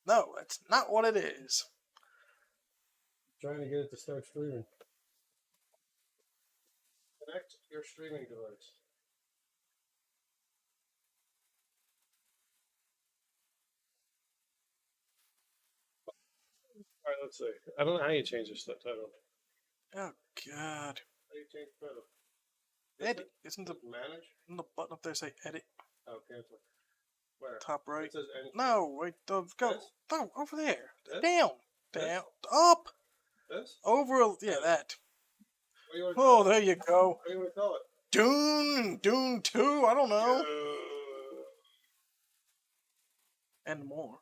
No, that's not what it is. Trying to get it to start streaming. Connect your streaming device. All right, let's see. I don't know how you change this title. Oh God. How do you change the title? Edit. Isn't the Manage? button up there say edit? Oh, cancel. Where? Top right. It says end. No, wait. Go. This? No, over there. This? Down. This? Down. Up. This? Over. Yeah, that. What do you want to call Oh, there you go. What do you want to call it? Dune 2. I don't know. Yeah. And more.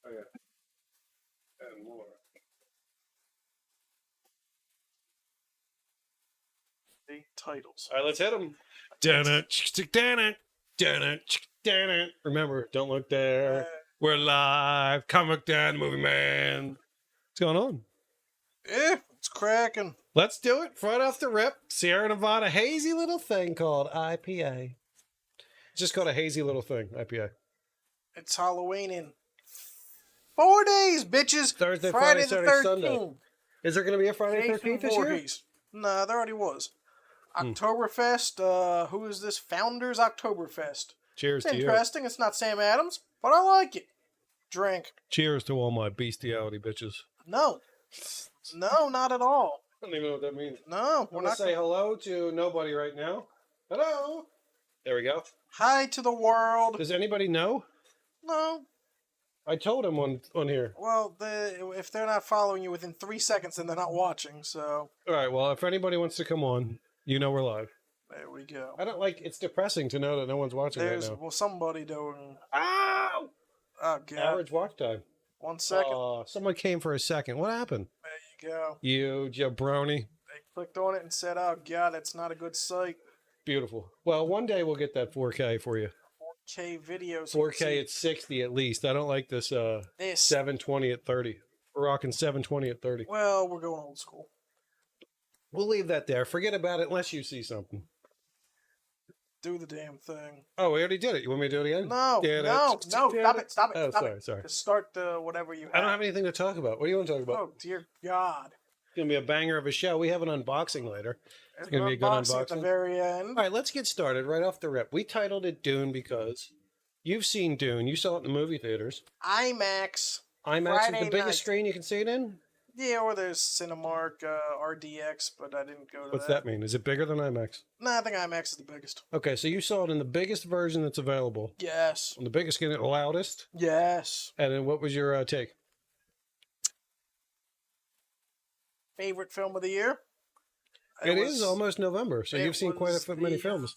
Oh, yeah. And more. The titles. All right, let's hit them. Remember, don't look there. We're live. Comic Dan, movie man. What's going on? Yeah, it's cracking. Let's do it. Right off the rip. Sierra Nevada, hazy little thing called IPA. It's just called a hazy little thing, IPA. It's Halloween in 4 days, bitches. Thursday, Friday Friday, the Saturday, 13th. Sunday. Is there going to be a Friday the 13th this year? Voorhees. Nah, there already was. Oktoberfest. Who is this? Founders Oktoberfest. Cheers It's to you. interesting. It's not Sam Adams, but I like it. Drink. Cheers to all my bestiality bitches. No. No, not at all. I don't even know what that means. No, I'm going to say hello to nobody right now. Hello. There we go. Hi to the world. Does anybody know? No. I told him on here. Well, if they're not following you within 3 seconds, then they're not watching. So All right, well, if anybody wants to come on, you know we're live. there we go. I don't like, it's depressing to know that no one's watching There's right now. well somebody doing. Ow! Oh God. Average watch time. 1 second. Someone came for a second. What happened? There you go. You jabroni. They clicked on it and said, "Oh God, that's not a good site." Beautiful. Well, one day we'll get that 4K for you. 4K videos. 4K at 60 at least. I don't like this This. 720 at 30. We're rocking 720 at 30. Well, we're going old school. We'll leave that there. Forget about it unless you see something. Do the damn thing. Oh, we already did it. You want me to do it again? No, Yeah, no, Stop it! Oh, Stop sorry, it! sorry. Just start whatever you have. I don't have anything to talk about. What do you want to talk about? Oh dear God! It's going to be a banger of a show. We have an unboxing later. It's gonna be a good at the unboxing. very end. All right, let's get started right off the rip. We titled it Dune because you've seen Dune. You saw it in the movie theaters. IMAX. IMAX Friday is the biggest night. screen you can see it in? Yeah, or there's Cinemark, RDX, but I didn't go to What's that mean? Is it bigger than IMAX? No, I think IMAX is the biggest. Okay, so you saw it in the biggest version that's available. Yes. On the biggest screen, the loudest. Yes. And then what was your take? Favorite film of the year? It is almost November, so it you've seen quite many films.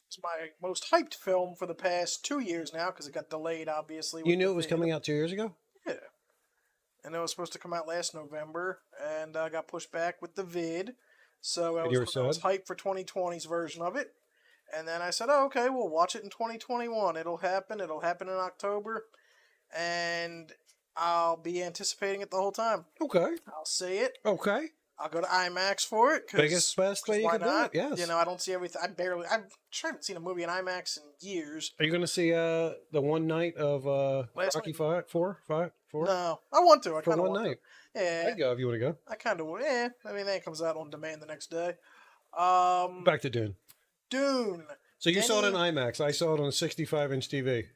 It's my most hyped film for the past 2 years now because it got delayed, obviously. You knew it was coming out 2 years ago? Yeah. And it was supposed to come out last November, and got pushed back with the vid. So I And you was, were I was sad? hyped for 2020's version of it. And then I said, oh, okay, we'll watch it in 2021. It'll happen. It'll happen in October. And I'll be anticipating it the whole time. Okay. I'll see it. Okay. I'll go to IMAX for it. Biggest, best way you why can do not? it, yes. You know, I don't see everything. I haven't seen a movie in IMAX in years. Are you going to see the one night of Last Rocky night? Four? No, I want to. I For kind of one want night. to. Yeah, I'd go if you want to go. I kind of would. Yeah, I mean, that comes out on demand the next day. Back to Dune. Dune. So you saw it in Denny- IMAX. I saw it on a 65-inch TV.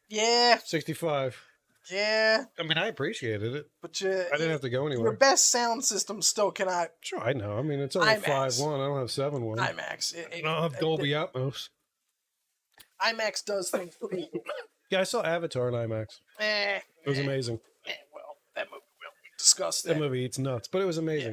Yeah, 65. yeah, I mean, I appreciated it. but I didn't have to go your anywhere. best sound system still cannot Sure, I know. I mean, it's only IMAX. 5.1. I don't have 7.1. IMAX. I don't have Dolby Atmos. IMAX does things for people. Yeah, I saw Avatar in IMAX. It was amazing. Well, that movie will discuss That that. movie eats nuts, but it was amazing.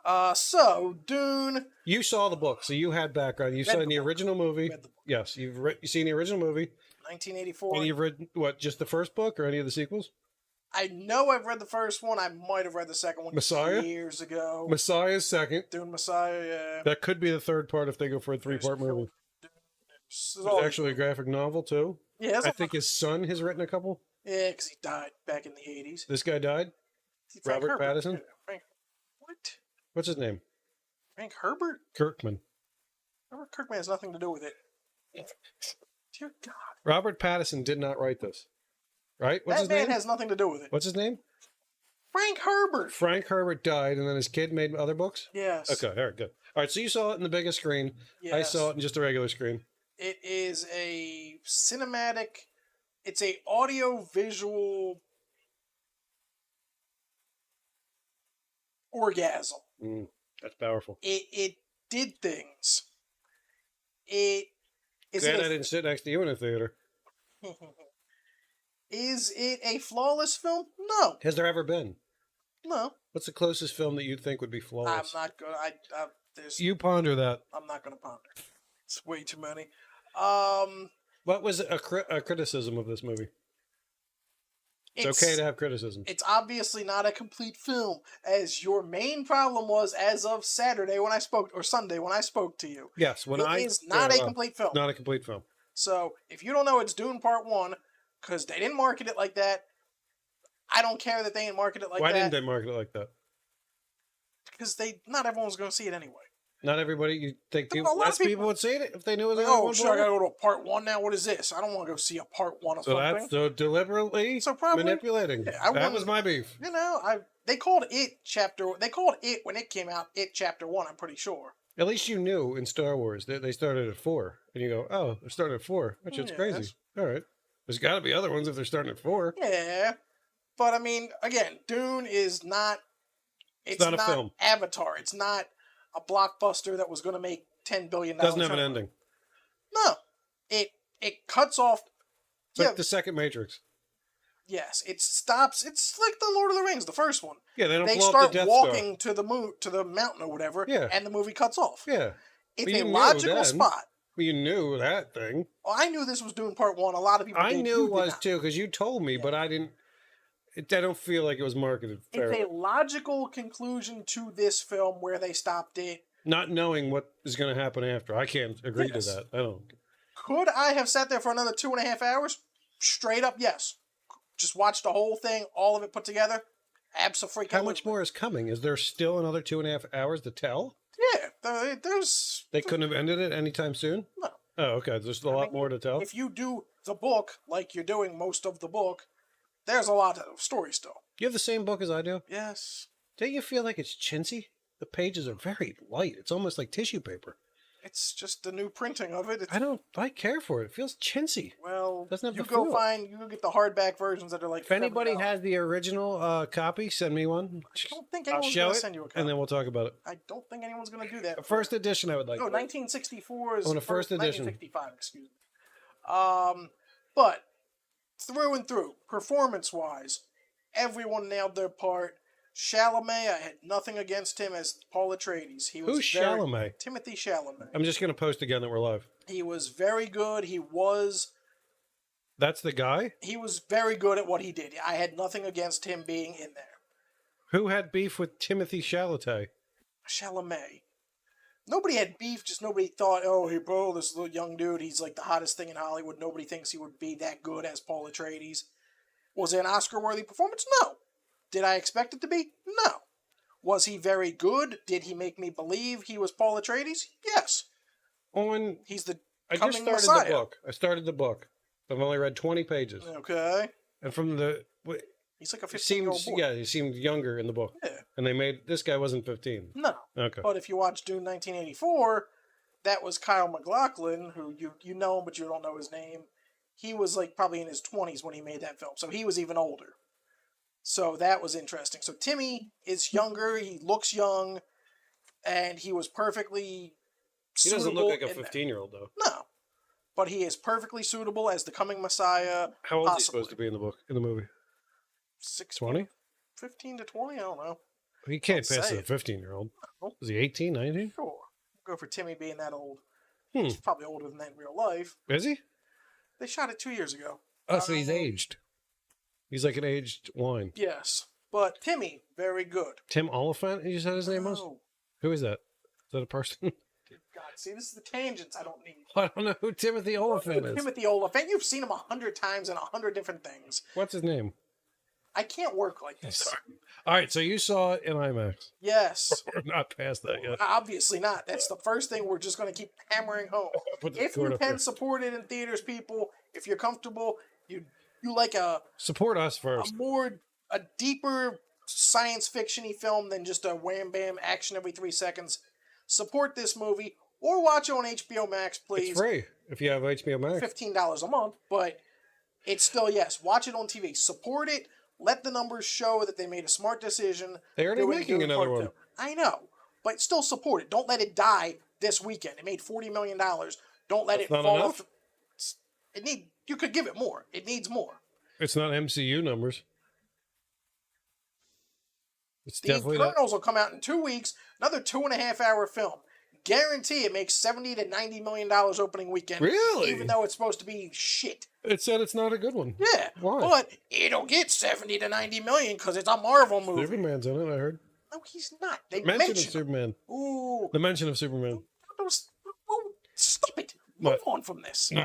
Yes. So Dune. You saw the book, so you had background. You Read saw the the book. original movie. Read the book. Yes, you've seen the original movie, 1984. and you've read what? Just the first book, or any of the sequels? I know I've read the first one. I might have read the second one Messiah? years ago. Messiah's second. Dune Messiah, yeah. That could be the third part if they go for a 3-part movie. It's There's all- actually a graphic novel too. yeah, it's I all- think his son has written a couple. yeah, because he died back in the 80s. This guy died. Frank Robert Herbert. Pattinson? Yeah, Frank, what? What's his name? Frank Herbert? Kirkman. Robert Kirkman has nothing to do with it. Dear God. Robert Pattinson did not write this. right? What's That his man name? has nothing to do with it. What's his name? Frank Herbert. Frank Herbert died, and then his kid made other books? Yes. Okay, all right, good. All right, so you saw it in the biggest screen. I Yes. saw it in just a regular screen. It is a cinematic, it's a audio-visual orgasm. That's powerful. It did things. Is Glad it I didn't sit next to you in a theater. Is it a flawless film? No. Has there ever been? No. What's the closest film that you'd think would be I'm flawless? not gonna. There's. You ponder that. I'm not gonna ponder. It's way too many. What was a criticism of this movie? It's okay to have criticism. It's obviously not a complete film, as your main problem was as of Saturday when I spoke, or Sunday when I spoke to you. Yes, when It is not a complete film. Not a complete film. So if you don't know, it's Dune Part 1, because they didn't market it like that. I don't care that they didn't market it like Why that. didn't they market it like that? Because not everyone's going to see it anyway. Not everybody. You think A lot less of people would see it if they knew it was Oh, shit, I got to go to a Part 1 now? What is this? I don't want to go see a Part 1 of So something. that's so deliberately Probably, manipulating. Yeah, that was my beef. You know, they called it They called it when it came out, It Chapter 1, I'm pretty sure. At least you knew in Star Wars that they started at 4. And you go, oh, they're starting at 4. That shit's crazy. All right. There's got to be other ones if they're starting at 4. Yeah. But, I mean, again, Dune is not... It's not a film. Avatar. It's not a blockbuster that was going to make $10 billion. Doesn't have an ending. No. It cuts off... It's like the second Matrix. Yes, it stops. It's like the Lord of the Rings, the first one. Yeah, they They blow start up the Death walking Star. to the mountain or whatever, Yeah. and the movie cuts off. Yeah. It's a logical spot. You knew that thing. Well, I knew this was Dune Part 1. A lot of people I did. knew it was too, because you told me, but I didn't. I don't feel like it was marketed fairly. It's a logical conclusion to this film where they stopped it. Not knowing what is going to happen after. I can't agree to that. I don't. Could I have sat there for another 2.5 hours? Straight up, yes. Just watch the whole thing, all of it put together. Absolutely. How much more is coming? Is there still another 2.5 hours to tell? Yeah, there's... They couldn't have ended it anytime soon? No. Oh, okay. There's a lot more to tell. If you do the book, like you're doing most of the book, there's a lot of story still. You have the same book as I do? Yes. Don't you feel like it's chintzy? The pages are very light. It's almost like tissue paper. It's just the new printing of it. I care for it. It feels chintzy. Well, Doesn't have you the go feel. you go get the hardback versions that are like... If anybody $7. has the original copy, send me one. I don't think I'll anyone's show going to it, send you a copy. and then we'll talk about it. I don't think anyone's going to do that. The first edition I would like. No, 1964 is... Oh, the first edition. 1965, excuse me. But, through and through, performance-wise, everyone nailed their part. Chalamet, I had nothing against him as Paul Atreides. Who's Chalamet? Timothy Chalamet. I'm just going to post again that we're live. He was very good. That's the guy? He was very good at what he did. I had nothing against him being in there. Who had beef with Timothy Chalamet? Chalamet. Nobody had beef, just nobody thought, oh, hey, bro, this little young dude, he's like the hottest thing in Hollywood. Nobody thinks he would be that good as Paul Atreides. Was it an Oscar-worthy performance? No. Did I expect it to be? No. Was he very good? Did he make me believe he was Paul Atreides? Yes. He's the coming Messiah. The book. I started the book. I've only read 20 pages. Okay. And from the... He's like a 15-year-old boy. Yeah, he seemed younger in the book. Yeah. And they made... This guy wasn't 15. No. Okay. But if you watch Dune 1984, that was Kyle MacLachlan, who you know him, but you don't know his name. He was like probably in his 20s when he made that film. So he was even older. So that was interesting. So Timmy is younger. He looks young. And he was perfectly He doesn't look like a 15-year-old, though. No. But he is perfectly suitable as the coming Messiah. How old is he supposed to be in the movie? 20? 15 to 20? I don't know. He can't pass as a 15-year-old. No. Is he 18, 19? Sure. Go for Timmy being that old. Hmm. He's probably older than that in real life. Is he? They shot it 2 years ago. Oh, so he's aged. He's like an aged wine. Yes. But Timmy, very good. Tim Oliphant, you said his name was? Who is that? Is that a person? God, see, this is the tangents I don't need. I don't know who Timothy Oliphant is. Timothy Oliphant. You've seen him 100 times in 100 different things. What's his name? I can't work like this. Sorry. All right, so you saw it in IMAX. Yes. We're not past that yet. Obviously not. That's the first thing we're just going to keep hammering home. If you can support it in theaters, people, if you're comfortable, you like a Support us first. a deeper science fiction-y film than just a wham bam action every 3 seconds, support this movie or watch it on HBO Max, please. It's free if you have HBO Max. $15 a month, but it's still, yes, watch it on TV. Support it. Let the numbers show that they made a smart decision. They're already doing making Dune another Part one. 2. I know, but still support it. Don't let it die this weekend. It made $40 million. Don't let it not fall enough? off. You could give it more. It needs more. It's not MCU numbers. It's The definitely not. Eternals will come out in 2 weeks. Another 2.5-hour film. Guarantee it makes $70 to $90 million opening weekend. Really? Even though it's supposed to be shit. It said it's not a good one. Yeah. Why? But it'll get 70 to 90 million because it's a Marvel movie. Superman's in it, I heard. No, he's not. They Mention of mention him. Superman. Ooh. The mention of Superman. Stop it. Move What? on from this. All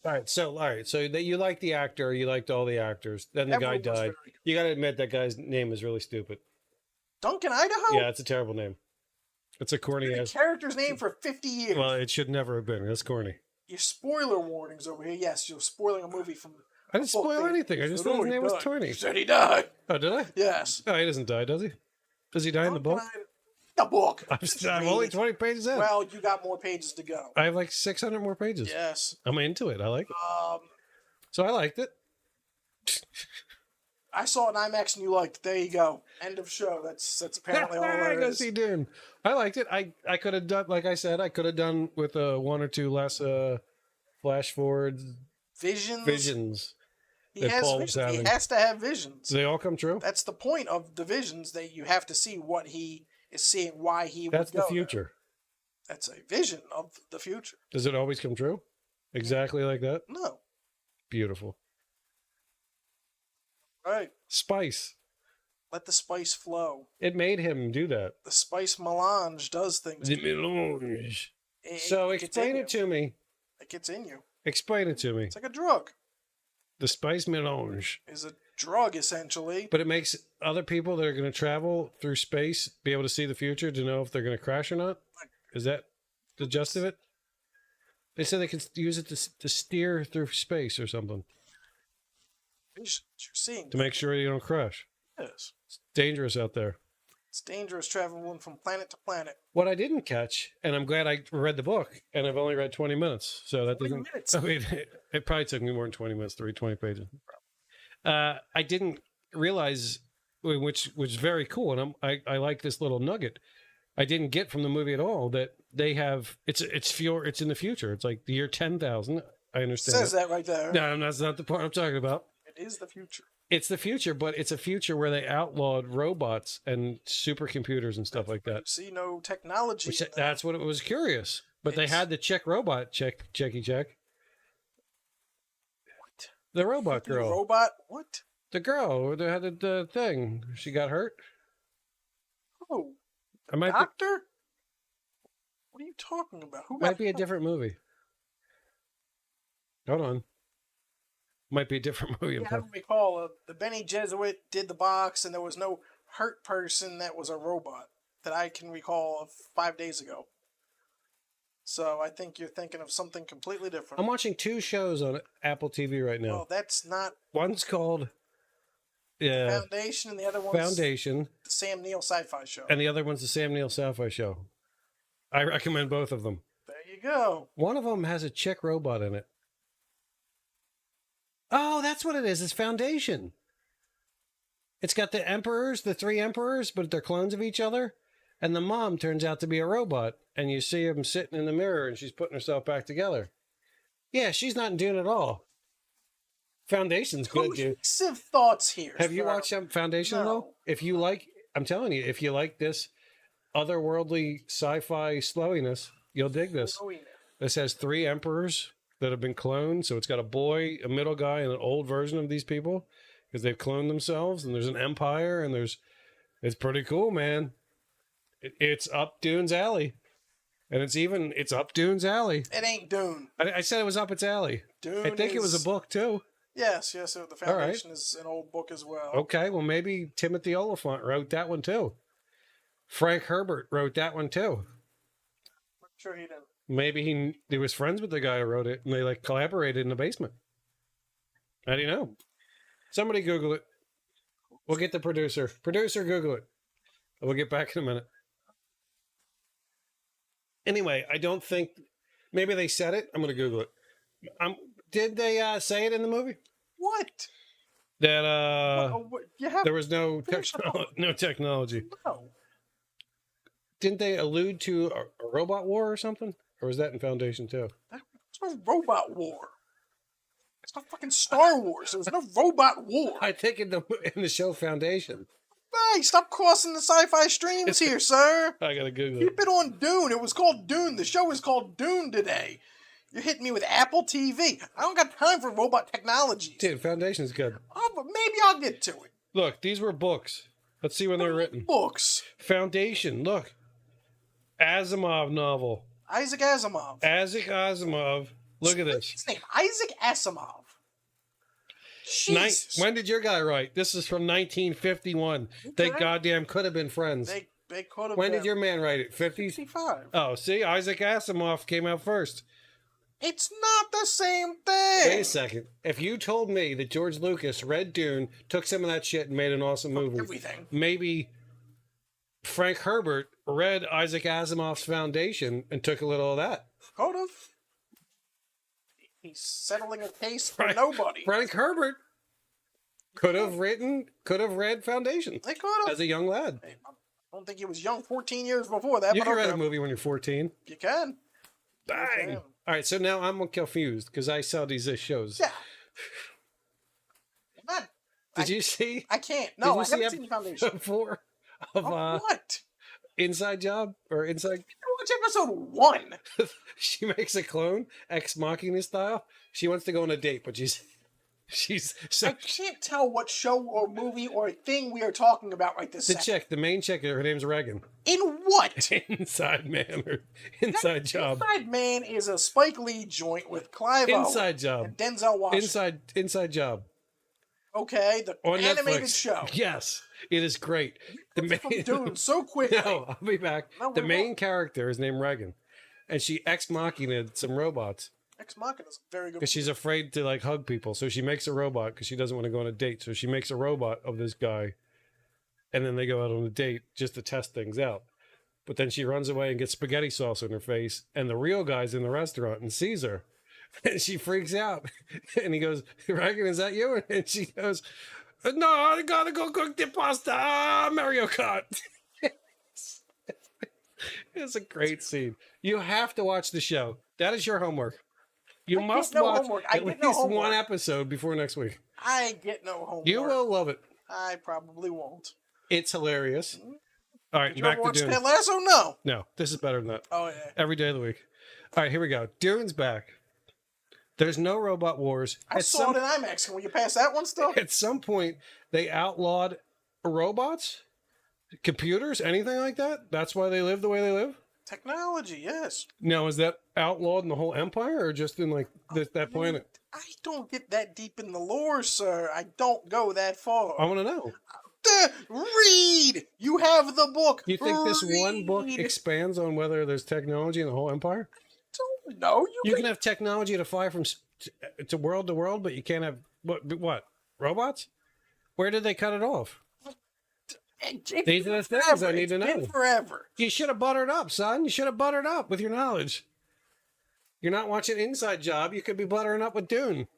right. So that you liked the actor, you liked all the actors. Then the guy Everyone was died. very good. You got to admit that guy's name is really stupid. Duncan, Idaho? Yeah, it's a terrible name. It's a corny The ass. character's name for 50 years. Well, it should never have been. That's corny. Your spoiler warnings over here. Yes, you're spoiling a movie from... I didn't spoil anything. I just said his name was You Tony. said he died. Oh, did I? Yes. No, he doesn't die, does he? Does he die in the book? The book. I'm only 20 pages in. Well, you got more pages to go. I have like 600 more pages. Yes. I'm into it. I like it. Um, So I liked it. I saw it in IMAX and you liked it. There you go. End of show. That's apparently all I there go is. see Dune. I liked it. I could have done, like I said, I could have done with one or two less flash forwards visions. He that has Paul was visions. He having. has to have visions. Do they all come true? That's the point of the visions, that you have to see what he is seeing, why he That's would the go there. future. That's a vision of the future. Does it always come true? Exactly like that? No. Beautiful. Right. Spice. Let the spice flow. It made him do that. The spice melange does things. The melange. It So gets explain in it you. to me. It gets in you. Explain it to me. It's like a drug. The spice melange. Is a drug, essentially. But it makes other people that are going to travel through space be able to see the future to know if they're going to crash or not? Is that the gist of it? They said they could use it to steer through space or something Visions you're seeing. to make sure you don't crash. Yes. It's dangerous out there. It's dangerous traveling from planet to planet. What I didn't catch, and I'm glad I read the book, and I've only read 20 minutes, so that 20 doesn't. minutes? I mean, it probably took me more than 20 minutes to read 20 pages. I didn't realize, which was very cool, and I like this little nugget. I didn't get from the movie at all that they have. It's in the future. It's like the year 10,000. I It understand. says that right there. No, that's not the part I'm talking about. It is the future. It's the future, but it's a future where they outlawed robots and supercomputers and stuff like that. See no technology. Which, in that. that's what it was curious. But they had the Czech robot, Checky Check. What? The robot The girl. robot? What? The girl who had the thing. She got hurt. Oh, I might doctor? What are you talking about? Who might got be a different movie. Hold on. Might be a different movie. Yeah, I don't recall. The Benny Jesuit did the box, and there was no hurt person that was a robot that I can recall of 5 days ago. So I think you're thinking of something completely different. I'm watching two shows on Apple TV right now. Well, that's not One's called Foundation, and the other one's Foundation, the Sam Neill Sci-Fi Show. and the other one's the Sam Neill Sci-Fi Show. I recommend both of them. There you go. One of them has a Czech robot in it. Oh, that's what it is. It's Foundation. It's got the emperors, the three emperors, but they're clones of each other. And the mom turns out to be a robot. And you see him sitting in the mirror and she's putting herself back together. Yeah, she's not in Dune at all. Foundation's good, dude. Cohesive thoughts here. Have you sir. watched Foundation at all? No. If you like, I'm telling you, if you like this otherworldly sci-fi slowiness, you'll dig this. Oh, yeah. This has three emperors that have been cloned. So it's got a boy, a middle guy, and an old version of these people because they've cloned themselves. And there's an empire, and it's pretty cool, man. It's up Dune's alley, and it's up Dune's alley. It ain't Dune. I said it was up its alley. Dune. I think it was a book too. Yes. The All right. Foundation is an old book as well. Okay, well maybe Timothy Oliphant wrote that one too. Frank Herbert wrote that one too. I'm sure he didn't. Maybe he was friends with the guy who wrote it, and they like collaborated in the basement. How do you know? Somebody Google it. We'll get the producer. Producer, Google it. We'll get back in a minute. Anyway, I don't think... Maybe they said it. I'm going to Google it. Did they say it in the movie? What? That You have there was no finish the thought. no technology. No. Didn't they allude to a robot war or something? Or was that in Foundation too? There's no robot war. It's not fucking Star Wars. There was no robot war. I think in the show Foundation. Hey, stop crossing the sci-fi streams here, sir. I gotta Google it. Keep it on Dune. It was called Dune. The show is called Dune today. You're hitting me with Apple TV. I don't got time for robot technologies. Dude, Foundation's good. Oh, but maybe I'll get to it. Look, these were books. Let's see when they were written. Books. Foundation, look. Asimov novel. Isaac Asimov. Isaac Asimov. Look at What's this. his name? Isaac Asimov. Jesus. When did your guy write? This is from 1951. They goddamn could have been friends. They could have When been. did your man write it? 50s? 65. Oh, see? Isaac Asimov came out first. It's not the same thing. Wait a second. If you told me that George Lucas read Dune, took some of that shit and made an awesome movie, Everything. maybe Frank Herbert read Isaac Asimov's Foundation and took a little of that. Could have. He's settling a case for nobody. Frank Herbert could have read Foundation They could have. as a young lad. I don't think he was young 14 years before that. You but can okay. write a movie when you're 14. You can. Bang! Okay. All right, so now I'm confused because I saw these shows. Yeah. I'm not, Did you see? I can't. No, I Did you haven't seen the Foundation. episode 4 of What? Inside Job or Inside? Watch episode 1. She makes a clone, Ex Machina style. She wants to go on a date, but she's I so can't tell what show or movie or thing we are talking about right this the second. chick, the main chick. Her name's Reagan. In what? Inside Man or Inside Job. Inside Man is a Spike Lee joint with Clive Inside Owen Job. and Denzel Washington. Inside Job. Okay, the On animated Netflix. show. Yes, it is great. The From Dune so quickly. No, I'll be back. No, The we main won't. character is named Reagan, and she ex machina some robots Ex Machina is a very good. because she's afraid to like hug people. So she makes a robot because she doesn't want to go on a date. So she makes a robot of this guy, and then they go out on a date just to test things out. But then she runs away and gets spaghetti sauce on her face, and the real guy's in the restaurant and sees her, and she freaks out, and he goes, "Reagan, is that you?" And she goes, "No, I gotta go cook the pasta, Mario Kart." It's a great scene. You have to watch the show. That is your homework. You I must get no watch homework. I at get no least one homework. episode before next week. I get no homework. You will love it. I probably won't. It's hilarious. All right, Did you back ever to watch Dune. Ted Lasso? No. No, this is better than that. Oh yeah. Every day of the week. All right, here we go. Dune's back. There's no robot wars. I saw it in IMAX. Can we get past that one still? At some point, they outlawed robots, computers, anything like that. That's why they live the way they live. Technology, yes. Now, is that outlawed in the whole empire or just in like that planet? I don't get that deep in the lore, sir. I don't go that far. I want to know. Read! You have the book. You think this one book Read. expands on whether there's technology in the whole empire? Don't know. You can have technology to fly from to world, but you can't have what? Robots? Where did they cut it off? These are the things I need to know. Forever. You should have buttered up, son. You should have buttered up with your knowledge. You're not watching Inside Job. You could be buttering up with Dune.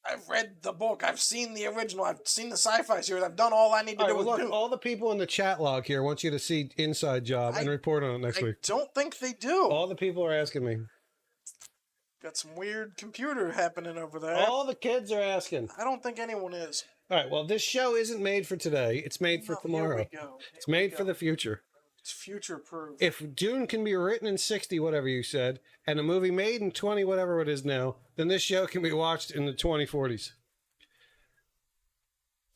I've read the book. I've seen the original. I've seen the sci-fi series. I've done all I need to All do right, well, with look, Dune. all the people in the chat log here want you to see Inside Job and report on it next I week. don't think they do. All the people are asking me. Got some weird computer happening over there. All the kids are asking. I don't think anyone is. All right, well, this show isn't made for today. It's made for No, tomorrow. Here we go. It's made for the future. It's future-proof. If Dune can be written in 60, whatever you said, and a movie made in 20, whatever it is now, then this show can be watched in the 2040s.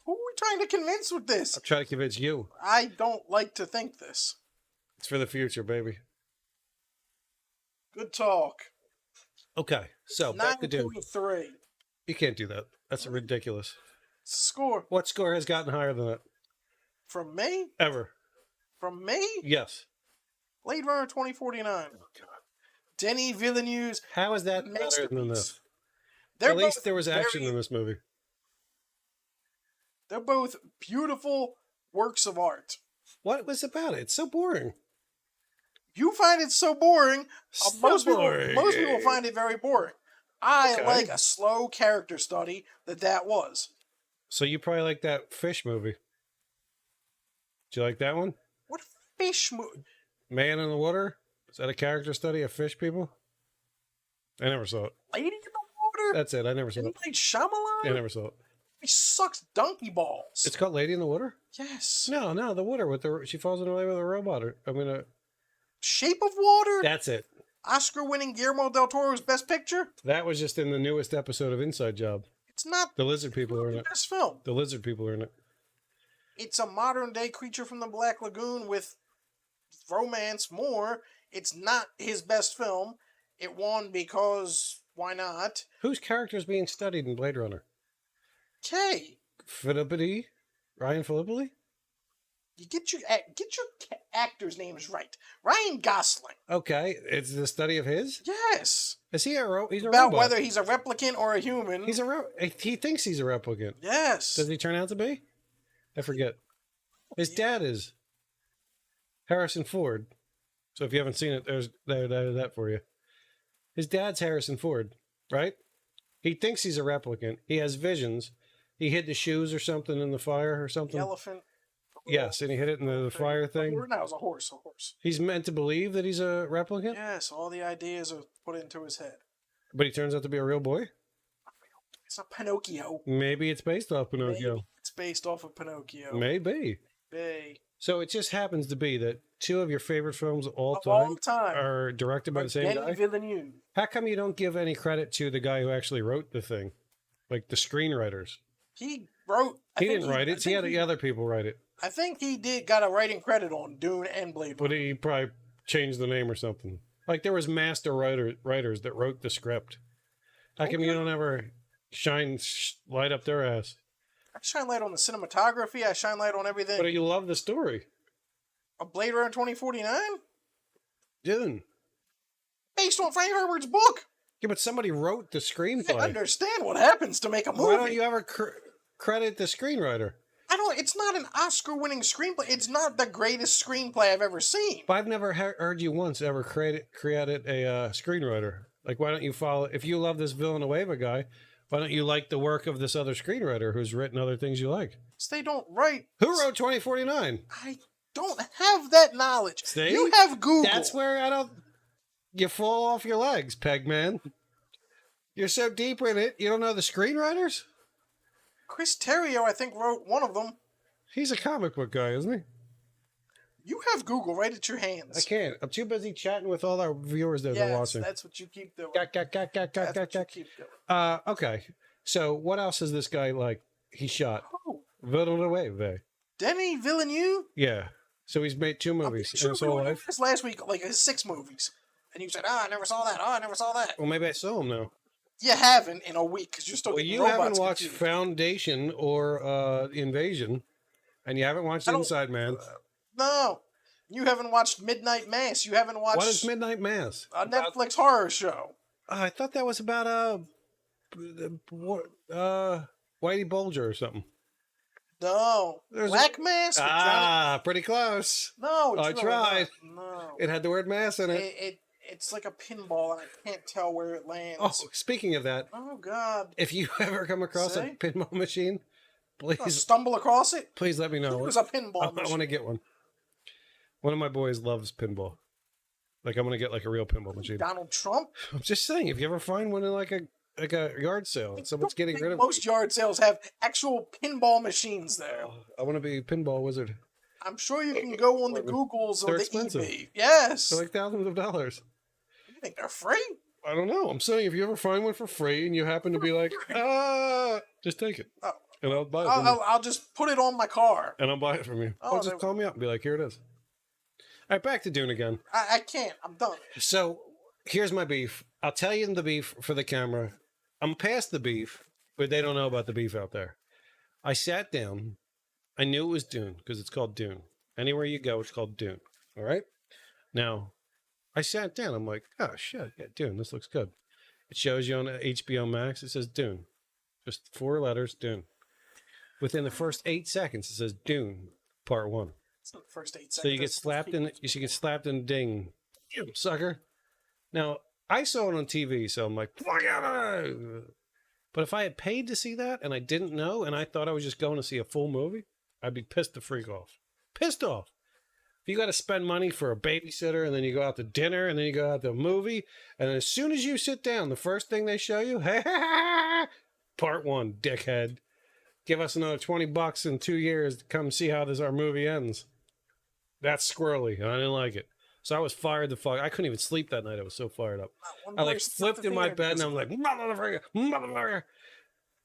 Who are we trying to convince with this? I'll try to convince you. I don't like to think this. It's for the future, baby. Good talk. Okay, so back to Dune. 9.3. You can't do that. That's ridiculous. Score. What score has gotten higher than that? From me? Ever? From me? Yes. Blade Runner 2049. Oh, God. Denis Villeneuve's How is that better than masterpiece. this? They're At least both there was action very- in this movie. They're both beautiful works of art. What was about it? It's so boring. You find it so boring. So Most boring. people find it very boring. I Okay. like a slow character study that was. So you probably like that fish movie. Did you like that one? What fish movie? Man in the Water? Is that a character study of fish people? I never saw it. Lady in the Water? That's it. I never saw M. it. Night Shyamalan? I never saw it. He sucks donkey balls. It's called Lady in the Water? Yes. No, the water with the she falls in love with a robot. Shape of Water? That's it. Oscar-winning Guillermo del Toro's Best Picture? That was just in the newest episode of Inside Job. It's not The lizard people are in the it. best film. The lizard people are in it. It's a modern-day Creature from the Black Lagoon with romance more. It's not his best film. It won because why not? Whose character is being studied in Blade Runner? Okay, Filippidi? Ryan Filippidi? you get your actors' names right. Ryan Gosling. Okay, it's the study of his. Yes. Is he he's a About robot? whether he's a replicant or a human. He's he thinks he's a replicant. Yes. Does he turn out to be? I forget. His dad is Harrison Ford. So if you haven't seen it, there's that for you. His dad's Harrison Ford, right? He thinks he's a replicant. He has visions. He hid the shoes or something in the fire or The something. elephant. Yes, and he hid it in the fire thing. No, it was a horse. A horse. He's meant to believe that he's a replicant, Yes, all the ideas are put into his head. but he turns out to be a real boy. It's not Pinocchio. Maybe it's based off Pinocchio. Maybe it's based off of Pinocchio. Maybe. Bay. So it just happens to be that two of your favorite films of all Of time, all time. are directed by the same Denis guy. Villeneuve. How come you don't give any credit to the guy who actually wrote the thing? Like the screenwriters. He wrote. He didn't write it. He had the other people write it. I think he got a writing credit on Dune and Blade But Runner. he probably changed the name or something. Like there was master writers that wrote the script. How come you don't ever light up their ass? I shine light on the cinematography. I shine light on everything. But you love the story. A Blade Runner 2049? Dune. Based on Frank Herbert's book. Yeah, but somebody wrote the I screenplay. understand what happens to make a movie. Why don't you ever credit the screenwriter? It's not an Oscar-winning screenplay. It's not the greatest screenplay I've ever seen. But I've never heard you once ever created a screenwriter. Like, why don't you follow? If you love this Villanueva guy, why don't you like the work of this other screenwriter who's written other things you like? They don't write. Who wrote 2049? I don't have that knowledge. See? You have Google. That's where I don't. You fall off your legs, Peg man. You're so deep in it, you don't know the screenwriters? Chris Terrio, I think, wrote one of them. He's a comic book guy, isn't he? You have Google right at your hands. I can't. I'm too busy chatting with all our viewers that are Yes, watching. that's what you keep doing. That's That's what you keep doing. Okay. So what else is this guy like? He shot Oh, Villanueva. Denis Villeneuve? Yeah. So he's made two I'm movies pretty sure in his we whole went over life. this last week, like 6 movies. And you said, I never saw that. I never saw that. Well, maybe I saw him now. You haven't in a week because you're still Well, getting you robots haven't watched confused. Foundation or Invasion, and you haven't watched I don't- Inside Man. No. You haven't watched Midnight Mass. You haven't watched What is Midnight Mass? a Netflix horror show. I thought that was about Whitey Bulger or something. No. There's Black Mass? with Johnny- Pretty close. No, it's I really tried. not. No. It had the word mass in it. It's like a pinball, and I can't tell where it lands. Oh, speaking of that, Oh, God. if you ever come across a See? pinball machine, I'll please stumble across it. please let me It know. was a pinball I want machine. to get one. One of my boys loves pinball. Like I'm gonna get like a real pinball machine. Donald Trump? I'm just saying, if you ever find one in like a yard sale and someone's getting rid of Most yard sales have actual pinball machines there. I want to be a pinball wizard. I'm sure you can go on the Googles or They're the expensive. eBay. Yes. They're like thousands of dollars. You think they're free? I don't know. I'm saying if you ever find one for free and you happen to be like, just take it. Oh. And I'll buy it from you. I'll just put it on my car. And I'll buy it from you. Oh, Just call me up and be like, here it is. All right, back to Dune again. I can't. I'm done. So here's my beef. I'll tell you the beef for the camera. I'm past the beef, but they don't know about the beef out there. I sat down. I knew it was Dune because it's called Dune. Anywhere you go, it's called Dune. All right? Now, I sat down. I'm like, oh, shit. Yeah, Dune. This looks good. It shows you on HBO Max. It says Dune. Just 4 letters, Dune. Within the first 8 seconds, it says Dune, Part 1. It's not the first 8 seconds. So you get slapped in. You should get slapped in the ding, you sucker. Now I saw it on TV, so I'm like, fuck it. But if I had paid to see that and I didn't know, and I thought I was just going to see a full movie, I'd be pissed the freak off. Pissed off. If you got to spend money for a babysitter, and then you go out to dinner, and then you go out to a movie, and as soon as you sit down, the first thing they show you, Part 1, dickhead. Give us another $20 in 2 years to come see how our movie ends. That's squirrely, and I didn't like it. So I was fired the fuck. I couldn't even sleep that night. I was so fired up. I like flipped in my bed, and I'm like, motherfucker, motherfucker.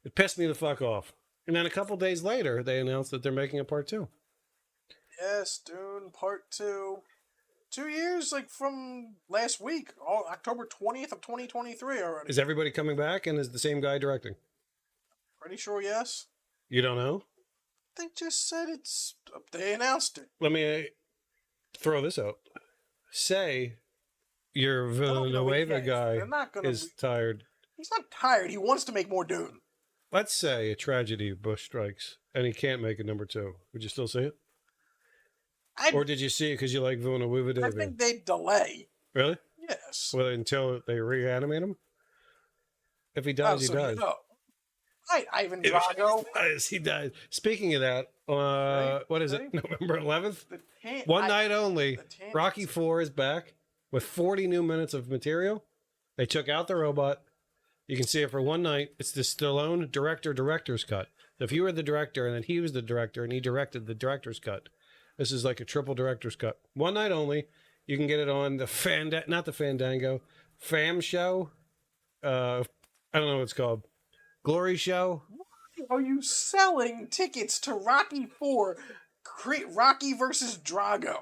It pissed me the fuck off. And then a couple days later, they announced that they're making a part 2. Yes, Dune Part 2. 2 years, like, from last week. October 20th of 2023 already. Is everybody coming back, and is the same guy directing? Pretty sure, yes. You don't know? They just said they announced it. Let me throw this out. Say your Villanueva guy is tired. He's not tired. He wants to make more Dune. Let's say a tragedy Bush strikes, and he can't make a number 2. Would you still see it? Or did you see it because you like Villanueva? I think they'd delay. Really? Yes. Well, until they reanimate him? If he dies, he dies. Right, Ivan Drago. He dies. Speaking of that, what is it? November 11th? One night only. Rocky 4 is back with 40 new minutes of material. They took out the robot. You can see it for one night. It's the Stallone director's cut. So if you were the director and then he was the director and he directed the director's cut, this is like a triple director's cut. One night only. You can get it on the not the Fandango, Fam Show. I don't know what it's called. Glory Show. Why are you selling tickets to Rocky 4, Rocky versus Drago?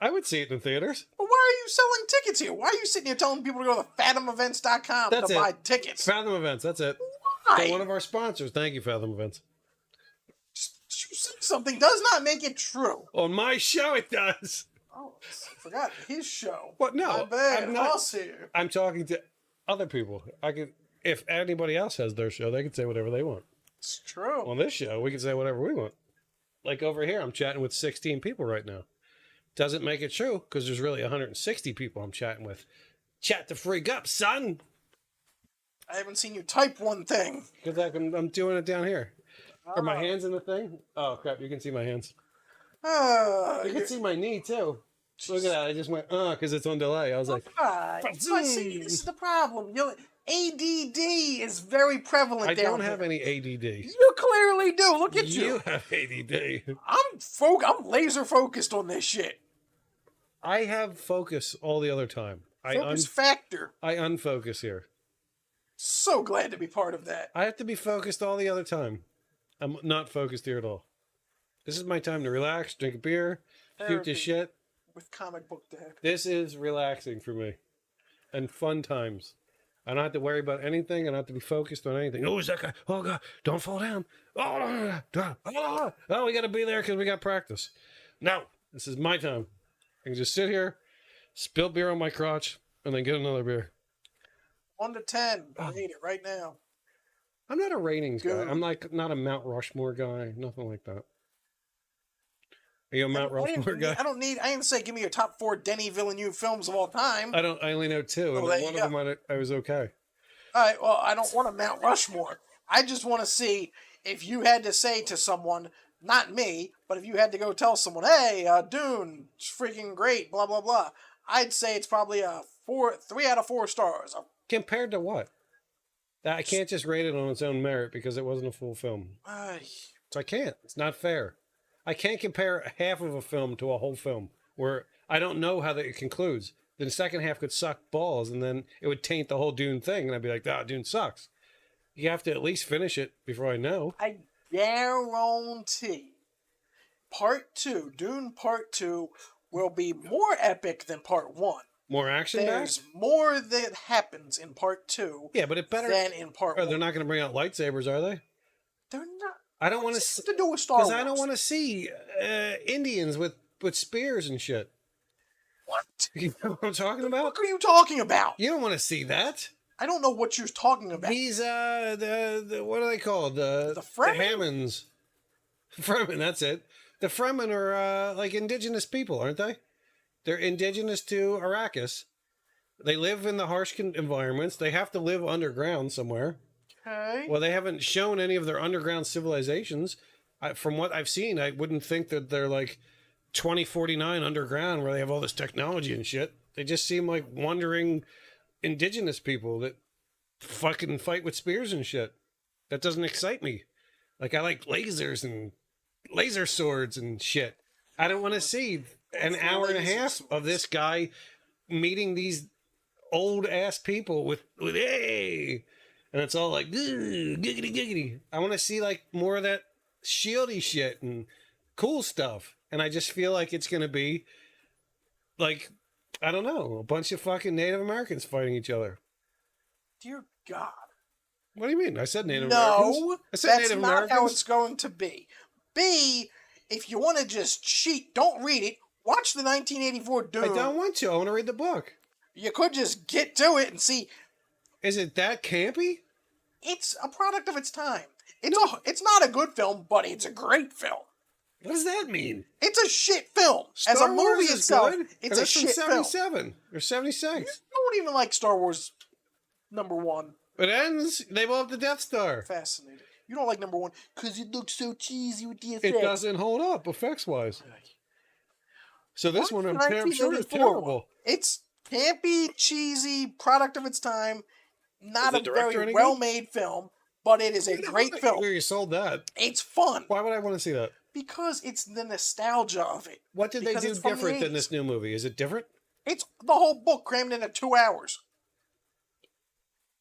I would see it in theaters. But why are you selling tickets here? Why are you sitting here telling people to go to fathomevents.com to buy tickets? Fathom Events, that's it. Why? They're one of our sponsors. Thank you, Fathom Events. You said something does not make it true. On my show, it does. Oh, I forgot his show. What? No, my bad. I'm not. Here. I'm talking to other people. If anybody else has their show, they can say whatever they want. It's true. On this show, we can say whatever we want. Like over here, I'm chatting with 16 people right now. Doesn't make it true because there's really 160 people I'm chatting with. Chat the freak up, son. I haven't seen you type one thing. Because I'm doing it down here. Are my hands in the thing? Oh, crap. You can see my hands. You can see my knee, too. Look at that. I just went, because it's on delay. I was like, see, this is the problem. ADD is very prevalent. I don't have any ADD. You clearly do. Look at you. You have ADD. I'm laser focused on this shit. I have focus all the other time. Focus factor. I unfocus here. So glad to be part of that. I have to be focused all the other time. I'm not focused here at all. This is my time to relax, drink a beer, shoot the shit. With comic book dad. This is relaxing for me. And fun times. I don't have to worry about anything. I don't have to be focused on anything. Oh, is that guy? Oh, God. Don't fall down. Oh, we got to be there because we got practice. No. This is my time. I can just sit here, spill beer on my crotch, and then get another beer. 1 to 10. I need it right now. I'm not a ratings guy. I'm like not a Mount Rushmore guy. Nothing like that. Are you a Mount Rushmore guy? I didn't say give me your top 4 Denis Villeneuve films of all time. I only know 2. And one of them I was okay. All right, well, I don't want a Mount Rushmore. I just want to see if you had to say to someone, not me, but if you had to go tell someone, hey, Dune, it's freaking great, blah, blah, blah. I'd say it's probably a 3 out of 4 stars. Compared to what? I can't just rate it on its own merit because it wasn't a full film. So I can't. It's not fair. I can't compare half of a film to a whole film where I don't know how it concludes. Then the second half could suck balls and then it would taint the whole Dune thing. And I'd be like, Dune sucks. You have to at least finish it before I know. I guarantee Dune Part 2 will be more epic than Part 1. More action? There's more that happens in Part 2 but it better than in Part 1. They're not going to bring out lightsabers, are they? They're not. I don't want to do with Star Wars. Because I don't want to see Indians with spears and shit. What? You know what I'm talking about? What are you talking about? You don't want to see that. I don't know what you're talking about. These the what are they called? The Fremen? Hammonds. Fremen, that's it. The Fremen are like indigenous people, aren't they? They're indigenous to Arrakis. They live in the harsh environments. They have to live underground somewhere. Okay. Well, they haven't shown any of their underground civilizations. From what I've seen, I wouldn't think that they're like 2049 underground where they have all this technology and shit. They just seem like wandering indigenous people that fucking fight with spears and shit. That doesn't excite me. Like, I like lasers and laser swords and shit. I don't want to see an hour and a half of this guy meeting these old ass people with hey, and it's all like giggity giggity. I want to see like more of that shieldy shit and cool stuff, and I just feel like it's gonna be like, I don't know, a bunch of fucking Native Americans fighting each other. Dear God. What do you mean? I said Native Americans. No, I said that's Native not Americans. how it's going to be. B, if you want to just cheat, don't read it. Watch the 1984 Dune. I don't want to. I want to read the book. You could just get to it and see. Is it that campy? It's a product of its time. It's not a good film, but it's a great film. What does that mean? It's a shit film. As a Star movie Wars is itself, good, it's a that's from shit film. 77 or 76. I don't even like Star Wars #1. It ends. They blow up the Death Star. Fascinating. You don't like #1 because it looks so cheesy with the effects. It doesn't hold up effects wise. So this one, I'm sure is 1984. terrible. It's campy, cheesy, product of its time. Not Is a the director very any well-made film, but it is a great film. Where you sold that? It's fun Why would I want to see that? because it's the nostalgia of it. What did they Because do it's from the different than 80s. this new movie? Is it different? It's the whole book crammed into 2 hours.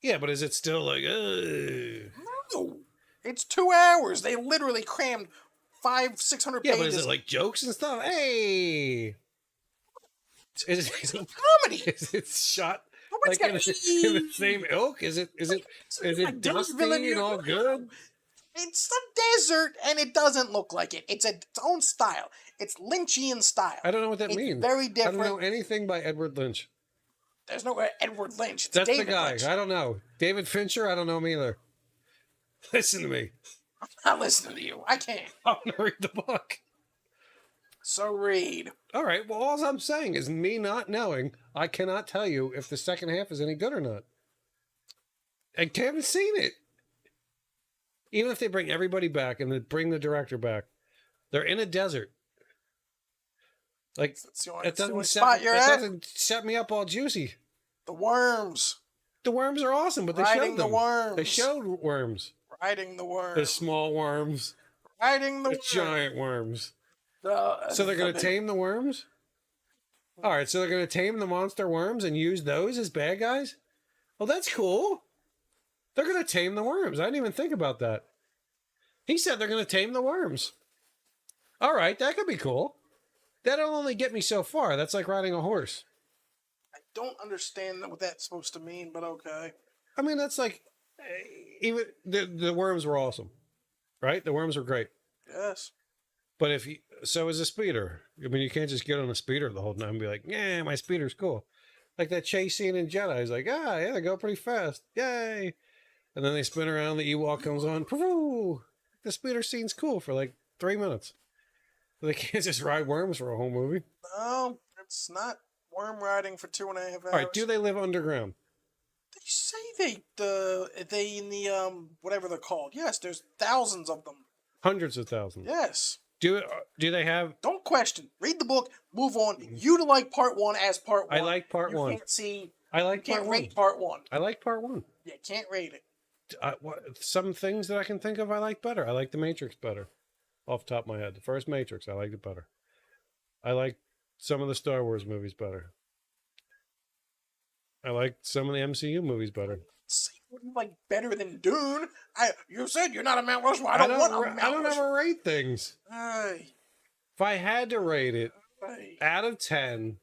Yeah, but is it still like, ugh? No, it's 2 hours. They literally crammed 500-600 Yeah, pages. but is it like jokes and stuff? Hey! Is It's it, a comedy. is it shot Nobody's like in, gonna in the same ilk? Is it like dusty Villeneuve. and all good? It's a desert, and it doesn't look like it. It's its own style. It's Lynchian style. I don't know what that It's means. very I different. don't know anything by Edward Lynch. There's no Edward Lynch. It's That's David the guy. Lynch. I don't know. David Fincher, I don't know him either. Listen to me. I'm not listening to you. I can't. I'm going to read the book. So read. All right. Well, all I'm saying is me not knowing, I cannot tell you if the second half is any good or not. I haven't seen it. Even if they bring everybody back and they bring the director back, they're in a desert. Like, That's the only, it that's the only doesn't spot you're that at. doesn't set me up all juicy. The worms. The worms are awesome, but they Riding showed the them. worms. They showed worms. Riding the The worms. small worms. Riding the The worms. giant worms. The- So they're going to the- tame the worms? All right, so they're going to tame the monster worms and use those as bad guys? Well, that's cool. They're going to tame the worms. I didn't even think about that. He said they're going to tame the worms. All right, that could be cool. That'll only get me so far. That's like riding a horse. I don't understand what that's supposed to mean, but okay. I mean, that's like, even the worms were awesome, right? The worms were great. Yes. But if you, so is a speeder. I mean, you can't just get on a speeder the whole time and be like, yeah, my speeder's cool. Like that chase scene in Jedi is like, yeah, they go pretty fast. Yay. And then they spin around, the Ewok comes on. Poo! The speeder scene's cool for like 3 minutes. They can't just ride worms for a whole movie. No, it's not worm riding for 2.5 hours. All right, do they live underground? They say they in the whatever they're called. Yes, there's thousands of them. Hundreds of thousands. Yes. Do they have? Don't question. Read the book. Move on. You to like part 1 as part 1. I like part you 1. Can't see. I like You part can't 1. rate part 1. I like part 1. You can't rate it. Some things that I can think of I like better. I like The Matrix better. Off the top of my head. The first Matrix, I liked it better. I like some of the Star Wars movies better. I like some of the MCU movies better. Say what you like better than Dune. You said you're not a Mount Rushmore. I don't want a Mount I don't Rushmore. ever rate things. Ay, If I had to rate it ay. out of 10,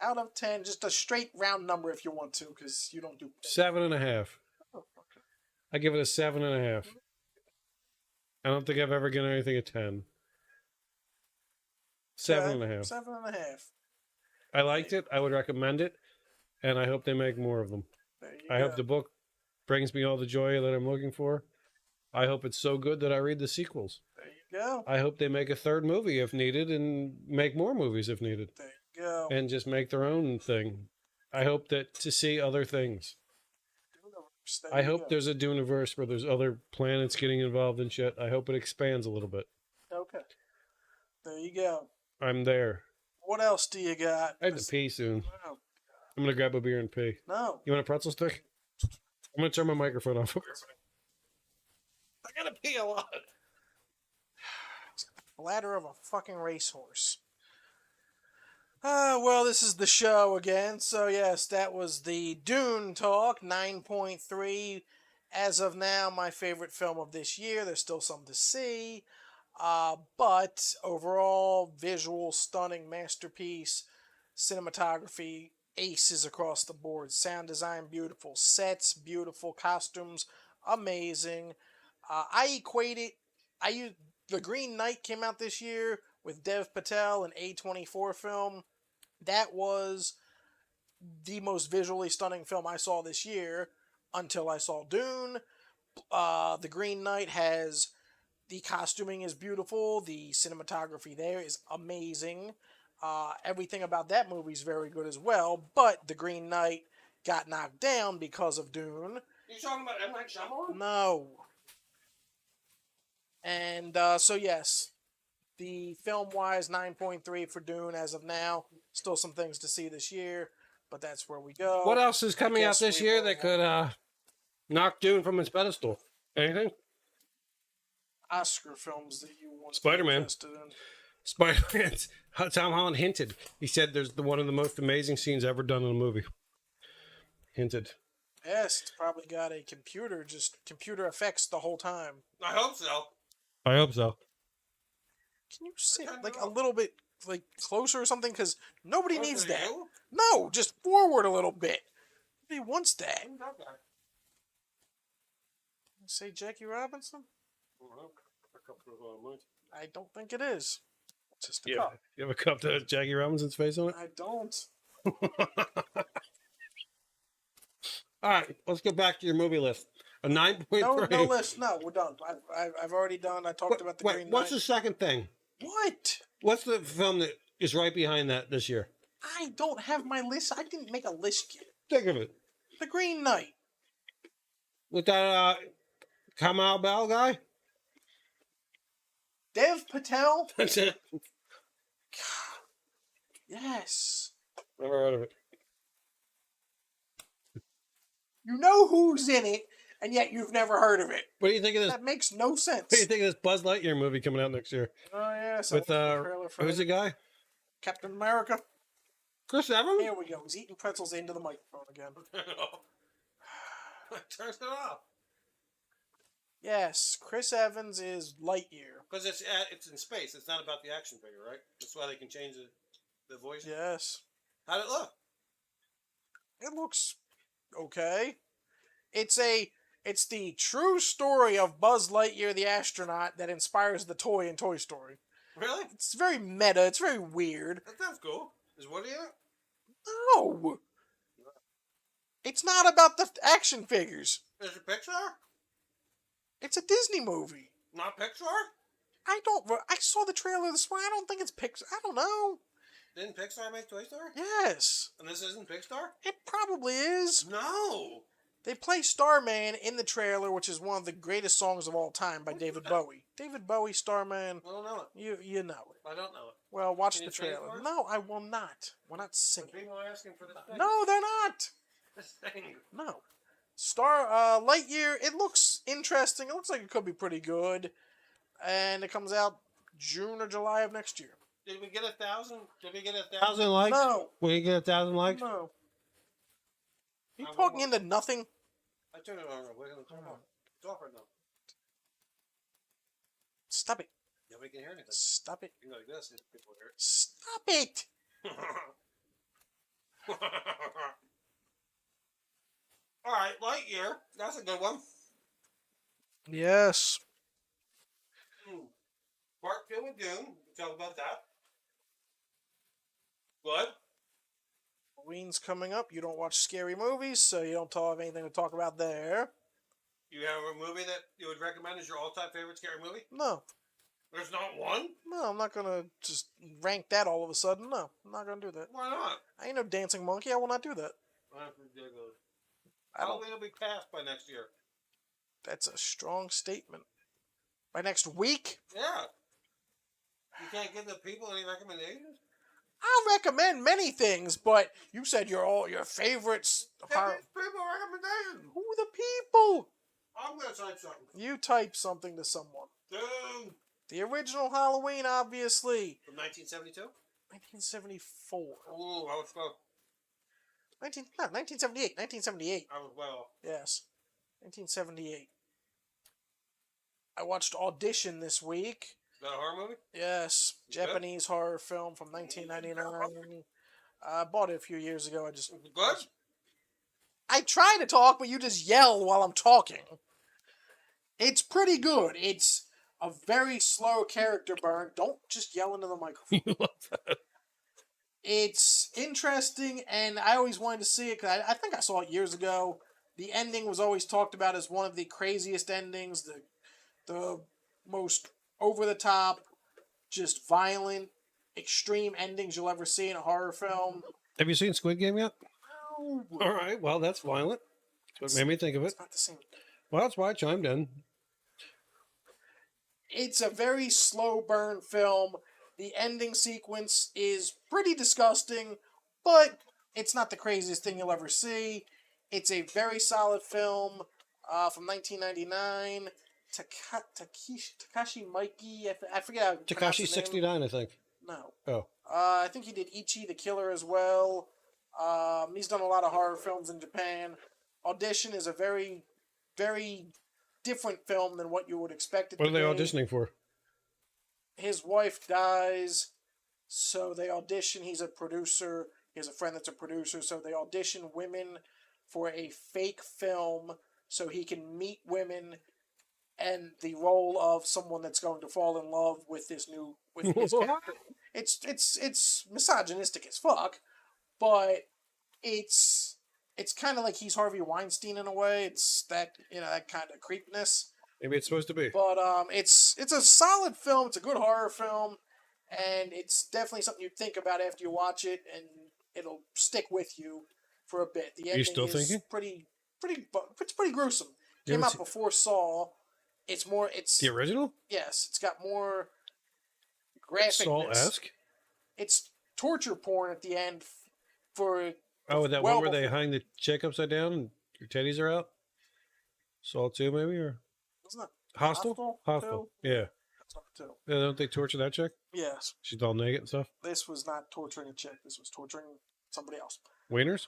Out of 10, just a straight round number if you want to, because you don't do. 7.5. Oh, okay. I give it a 7.5. I don't think I've ever given anything a 10. 7.5. 7.5. I liked it. I would recommend it. And I hope they make more of them. There you I go. hope the book brings me all the joy that I'm looking for. I hope it's so good that I read the sequels. There you go. I hope they make a third movie if needed and make more movies if needed. There you go. And just make their own thing. I hope that to see other things. There I you hope go. there's a Duneverse where there's other planets getting involved in shit. I hope it expands a little bit. Okay. There you go. I'm there. What else do you got? I have to pee soon. No. I'm gonna grab a beer and pee. No. You want a pretzel stick? I'm gonna turn my microphone off. I gotta pee a lot. Bladder of a fucking racehorse. Well, this is the show again. So, yes, that was the Dune talk, 9.3. As of now, my favorite film of this year. There's still some to see. But overall, visual, stunning masterpiece. Cinematography, aces across the board. Sound design, beautiful. Sets, beautiful. Costumes, amazing. I use The Green Knight came out this year with Dev Patel, an A24 film. That was the most visually stunning film I saw this year until I saw Dune. The Green Knight has the costuming is beautiful. The cinematography there is amazing. Everything about that movie is very good as well. But The Green Knight got knocked down because of Dune. You talking about M. Night Shyamalan? No. And so, yes, the film-wise, 9.3 for Dune as of now. Still some things to see this year, but that's where we go. What else is coming out guess this we year will- that could knock Dune from its pedestal? Anything? Oscar films that you want to be Spider-Man. interested in? Spider-Man. Tom Holland hinted. He said there's one of the most amazing scenes ever done in a movie. Hinted. Yes, it's probably got a computer, just computer effects the whole time. I hope so. I hope so. Can you sit like a little bit like closer or something? Because nobody Closer needs to that. you? No, just forward a little bit. Nobody wants that. Say Jackie Robinson? I don't think it is. It's just a Yeah. cup. You have a cup that has Jackie Robinson's face on it? I don't. All right, let's get back to your movie list. A 9.3. No list. No, we're done. I've already done. I talked about the Green Knight. What's the second thing? What? What's the film that is right behind that this year? I don't have my list. I didn't make a list yet. Think of it. The Green Knight. With that Kamal Bell guy? Dev Patel. That's it. Yes. Never heard of it. You know who's in it, and yet you've never heard of it. What do you think of this? That makes no sense. What do you think of this Buzz Lightyear movie coming out next year? Oh yes. With who's the guy? Captain America. Chris Evans? Here we go. He's eating pretzels into the microphone again. Turn it off. Yes, Chris Evans is Lightyear. Because it's in space. It's not about the action figure, right? That's why they can change the voice. Yes. How'd it look? It looks okay. It's the true story of Buzz Lightyear the astronaut that inspires the toy in Toy Story. Really? It's very meta. It's very weird. That sounds cool. Is Woody in it? No. It's not about the action figures. Is it Pixar? It's a Disney movie. Not Pixar? I saw the trailer this morning. I don't think it's Pixar. I don't know. Didn't Pixar make Toy Story? Yes. And this isn't Pixar? It probably is. No. They play Starman in the trailer, which is one of the greatest songs of all time by David Bowie. David Bowie, Starman. I don't know it. You know it. I don't know it. Well, watch Can the you sing it trailer. for us? No, I will not. We're not singing. People are asking for the thing. No, they're not. This thing. No. Lightyear, it looks interesting. It looks like it could be pretty good. And it comes out June or July of next year. Did we get 1,000? Did we get 1,000 likes? No. Will you get 1,000 likes? No. You I talking won't. into nothing? I turned it on. We're going to turn it on. It's off right now. Stop it. Nobody can hear anything. Stop it. You know, like this, people hear Stop it. it. All right, Lightyear. That's a good one. Yes. Part 2 with Dune. We'll talk about that. Good. Halloween's coming up. You don't watch scary movies, so you don't have anything to talk about there. You have a movie that you would recommend as your all-time favorite scary movie? No. There's not one? No, I'm not gonna just rank that all of a sudden. No, I'm not gonna do that. Why not? I ain't no dancing monkey. I will not do that. That's ridiculous. I don't. Halloween will be passed by next year. That's a strong statement. By next week, Yeah. You can't give the people any recommendations? I'll recommend many things, but you said your favorites. Give people recommendations. Who are the people? I'm going to type something. You type something to someone. Dune. The original Halloween, obviously. From 1972? 1974. Ooh, I was close. 1978. 1978. I was well off. Yes. 1978. I watched Audition this week. Is that a horror movie? Yes. Japanese horror film from 1999. I bought it a few years ago. Good? I try to talk, but you just yell while I'm talking. It's pretty good. It's a very slow character burn. Don't just yell into the microphone. You love that. It's interesting, and I always wanted to see it, because I think I saw it years ago. The ending was always talked about as one of the craziest endings, the most over-the-top, just violent, extreme endings you'll ever see in a horror film. Have you seen Squid Game yet? No. All right, well, that's violent. That's what made me think of it. It's not the same. Well, that's why I chimed in. It's a very slow burn film. The ending sequence is pretty disgusting, but it's not the craziest thing you'll ever see. It's a very solid film from 1999. Takashi Miike, I forget how to pronounce Takashi his name. 69, I think. No. Oh. I think he did Ichi the Killer as well. He's done a lot of horror films in Japan. Audition is a very, very different film than what you would expect it What to are they be. auditioning for? His wife dies, so they audition. He's a producer. He has a friend that's a producer, so they audition women for a fake film so he can meet women and the role of someone that's going to fall in love with his character. It's misogynistic as fuck, but it's kind of like he's Harvey Weinstein in a way. It's that that kind of creepiness. Maybe it's supposed to be. But it's a solid film. It's a good horror film, and it's definitely something you think about after you watch it, and it'll stick with you for a bit. The ending still is thinking? It's pretty gruesome. Came out before Saw. It's The original? yes. It's got more graphicness. Saw-esque? It's torture porn at the end for. Oh, that well one where they before- hang the chick upside down and your teddies are out? Saw 2, maybe? Or Wasn't that Hostel? Hostel? Yeah. That's number 2. Yeah, don't they torture that chick? Yes. She's all naked and stuff? This was not torturing a chick. This was torturing somebody else. Wieners?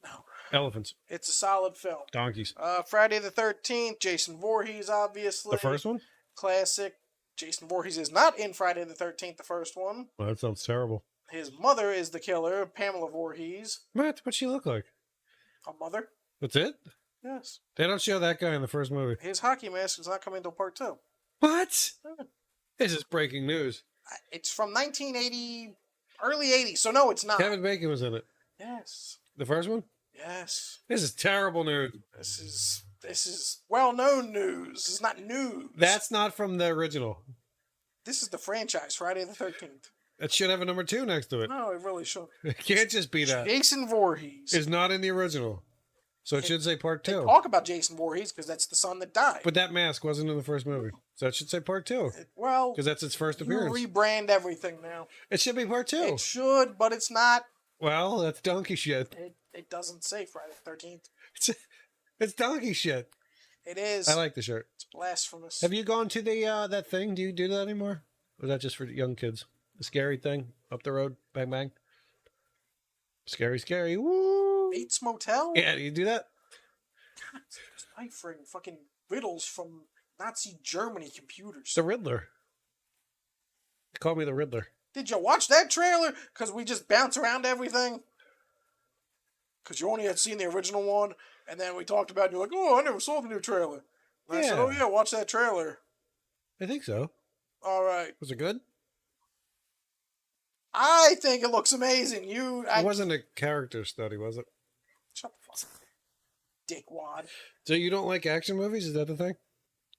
No. Elephants. It's a solid film. Donkeys. Friday the 13th, Jason Voorhees, obviously. The first one? Classic. Jason Voorhees is not in Friday the 13th, the first one. Well, that sounds terrible. His mother is the killer, Pamela Voorhees. What'd she look like? A mother? That's it? Yes. They don't show that guy in the first movie. His hockey mask is not coming until part 2. What? This is breaking news. It's from 1980, early 80s, so no, it's not. Kevin Bacon was in it. Yes. The first one? Yes. This is terrible news. This is well-known news. This is not news. That's not from the original. This is the franchise, Friday the 13th. That should have a number 2 next to it. No, it really should. It can't just be that. Jason Voorhees. It's not in the original. So it should say part 2. Talk about Jason Voorhees because that's the son that died. But that mask wasn't in the first movie. So it should say part 2. Well, Because that's its first you appearance. rebrand everything now. It should be part 2. It should, but it's not. Well, that's donkey shit. It doesn't say Friday the 13th. It's donkey shit. It is. I like the shirt. It's blasphemous. Have you gone to the that thing? Do you do that anymore? Or is that just for young kids? The scary thing up the road, bang bang. Scary, scary. Woo! Bates Motel? Yeah, do you do that? God, deciphering fucking riddles from Nazi Germany computers. The Riddler. They call me the Riddler. Did you watch that trailer? Because we just bounce around everything. Because you only had seen the original one, and then we talked about it, and you're like, oh, I never saw the new trailer. And I said, oh yeah, watch that trailer. I think so. All right. Was it good? I think it looks amazing. It wasn't a character study, was it? Shut the fuck up. dickwad. So you don't like action movies? Is that the thing?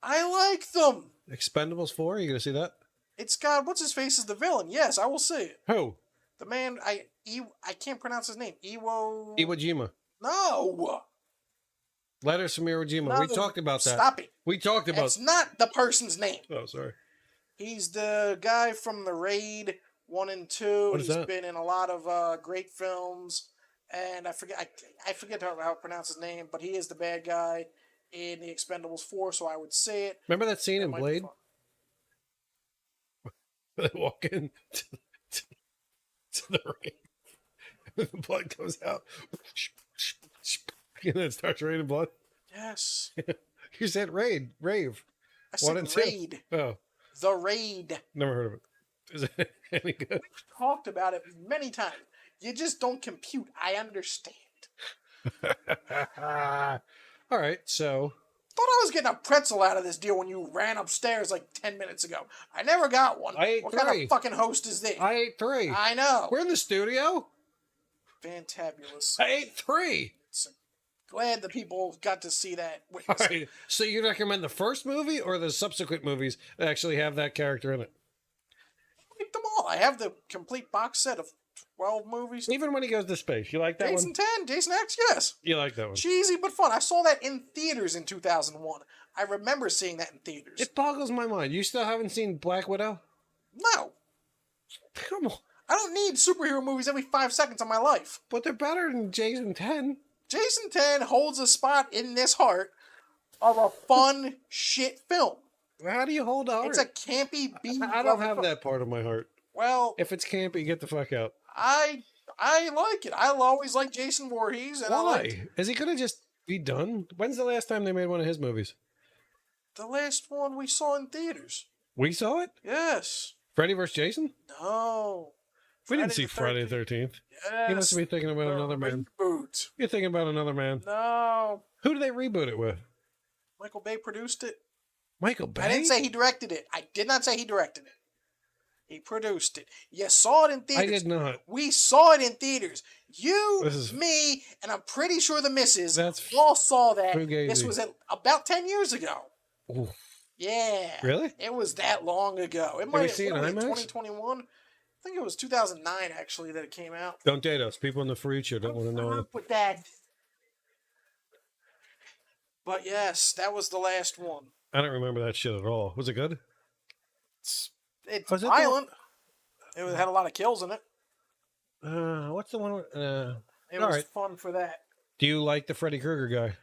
I like them. Expendables 4? Are you going to see that? It's got what's his face as the villain. Yes, I will see it. Who? The man I can't pronounce his name. Iwo Jima. No. Letters from Iwo Jima. No, We talked about that. Stop it. We talked about. It's not the person's name. Oh, sorry. He's the guy from the Raid 1 and 2. What is He's that? been in a lot of great films, and I forget how to pronounce his name, but he is the bad guy in the Expendables 4, so I would say it. Remember that scene That in might be Blade? fun. They walk in to the ring, and the blood comes out, and then it starts raining blood. Yes. You said rave. I One said and two. Raid. Oh, The Raid. never heard of it. Is it any good? Talked about it many times. You just don't compute. I understand. All right, so Thought I was getting a pretzel out of this deal when you ran upstairs like 10 minutes ago. I never got one. I ate What kind three. of fucking host is this? I ate 3. I know. We're in the studio. Fantabulous. I ate 3. Glad the people got to see that. All Witness. right, so you recommend the first movie or the subsequent movies that actually have that character in it? I like them all. I have the complete box set of 12 movies. Even when he goes to space, you like that Jason one? 10, Jason X, yes. You like that one? Cheesy but fun. I saw that in theaters in 2001. I remember seeing that in theaters. It boggles my mind. You still haven't seen Black Widow? No. Come on. I don't need superhero movies every 5 seconds of my life. But they're better than Jason 10. Jason 10 holds a spot in this heart of a fun shit film. How do you hold on? It's a campy B. I don't have that part of my heart. Well, If it's campy, get the fuck out. I like it. I'll always like Jason Voorhees. And Why? Is he gonna just be done? When's the last time they made one of his movies? The last one we saw in theaters. We saw it? Yes. Freddy vs. Jason? No. We didn't Friday see the Friday the 13th. Yes. You must be thinking about The another man. Reboot. You're thinking about another man. No. Who did they reboot it with? Michael Bay produced it. Michael Bay? I didn't say he directed it. I did not say he directed it. He produced it. You saw it in I theaters. did not. We saw it in theaters. You, This is- me, and I'm pretty sure the missus That's all saw that. fugazi. This was about 10 years ago. Ooh. Yeah. Really? It was that long ago. It we might see it in have been IMAX? 2021. I think it was 2009 actually that it came out. Don't date us. People in the future don't want to know. Up with that. But yes, that was the last one. I don't remember that shit at all. Was it good? It's Was it violent. It had a lot of kills in it. What's the one? It All was right. fun for that. Do you like the Freddy Krueger guy?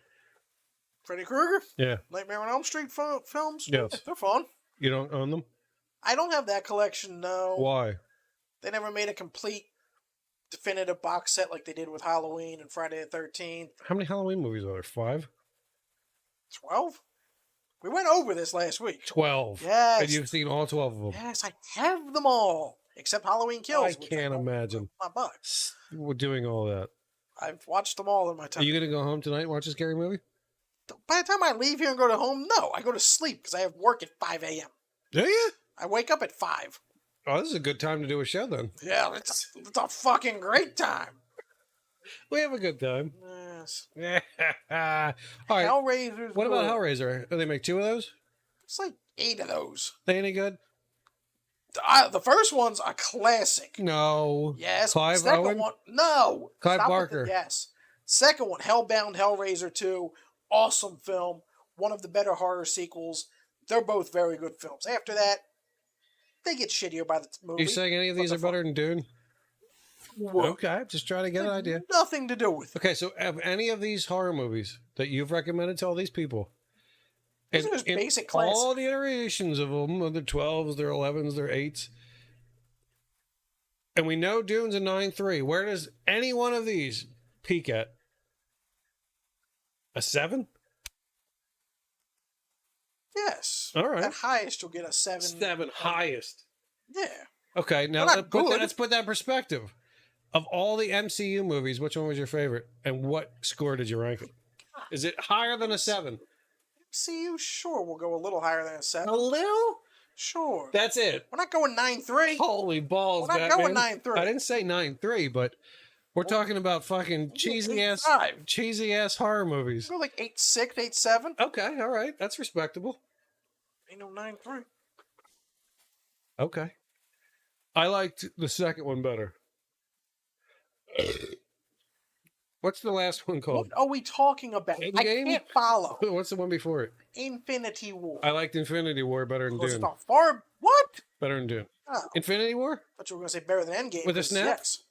Freddy Krueger, Yeah. Nightmare on Elm Street films. Yes. They're fun. You don't own them? I don't have that collection. No, Why? they never made a complete, definitive box set like they did with Halloween and Friday the 13th. How many Halloween movies are there? 5? 12. We went over this last week. 12. Yes. And you've seen all 12 of them. Yes, I have them all except Halloween Kills. I can't imagine. My bucks. We're doing all that. I've watched them all in my Are time. you going to go home tonight and watch a scary movie? By the time I leave here and go to home, no, I go to sleep because I have work at 5 a.m. Do you? I wake up at 5. Oh, this is a good time to do a show then. Yeah, it's a fucking great time. We have a good time. Yes. all right. Hellraiser's What about good. Hellraiser? Do they make 2 of those? It's like 8 of those. They any good? The first one's a classic. No. Yes. Clive Second Owen? one, no. Clive Stop with Barker. yes. Second one, Hellbound Hellraiser 2. Awesome film. One of the better horror sequels. They're both very good films. After that, they get shittier by the movie. You saying any of but these they're are better than Dune? fun. Okay, just trying to get an idea. Nothing to do with it. Okay, so of any of these horror movies that you've recommended to all these people, These and are just in basic classics. all the iterations of them, their 12s, their 11s, their 8s, and we know Dune's a 9.3. Where does any one of these peak at? A 7? Yes. All right. At highest, you'll get a 7. 7 highest. Yeah. Okay, now They're not good. let's put that in perspective. Of all the MCU movies, which one was your favorite, and what score did you rank it? Is it higher than a 7? MCU, sure, we'll go a little higher than a 7. little? Sure. That's it. We're not going 9.3. Holy balls, We're not Batman. going 9.3. I didn't say 9.3, but We're talking about fucking cheesy ass 8.5. horror movies. Go like 8.6, 8.7. Okay, all right, that's respectable. Ain't no 9.3. Okay, I liked the second one better. What's the last one What called? are we talking about? I Endgame? can't follow. What's the one before it? Infinity War. I liked Infinity War better than Was it Dune. the far? What? Better than Dune. Oh, Infinity War? I thought you were going to say better than Endgame. With a 'cause snap? Yes.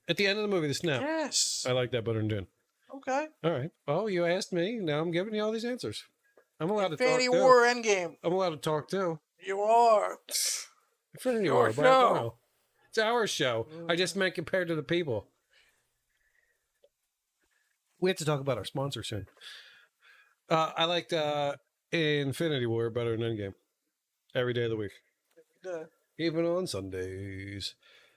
At the end of the movie, the snap. Yes. I like that better than Dune. Okay. All right. Well, you asked me. Now I'm giving you all these answers. I'm allowed Infinity to talk War too. or Endgame? I'm allowed to talk too. You are. Infinity Your War. But show. no. It's our show. I just meant compared to the people. We have to talk about our sponsor soon. I liked Infinity War better than Endgame. Every day of the week. Every day. Even on Sundays.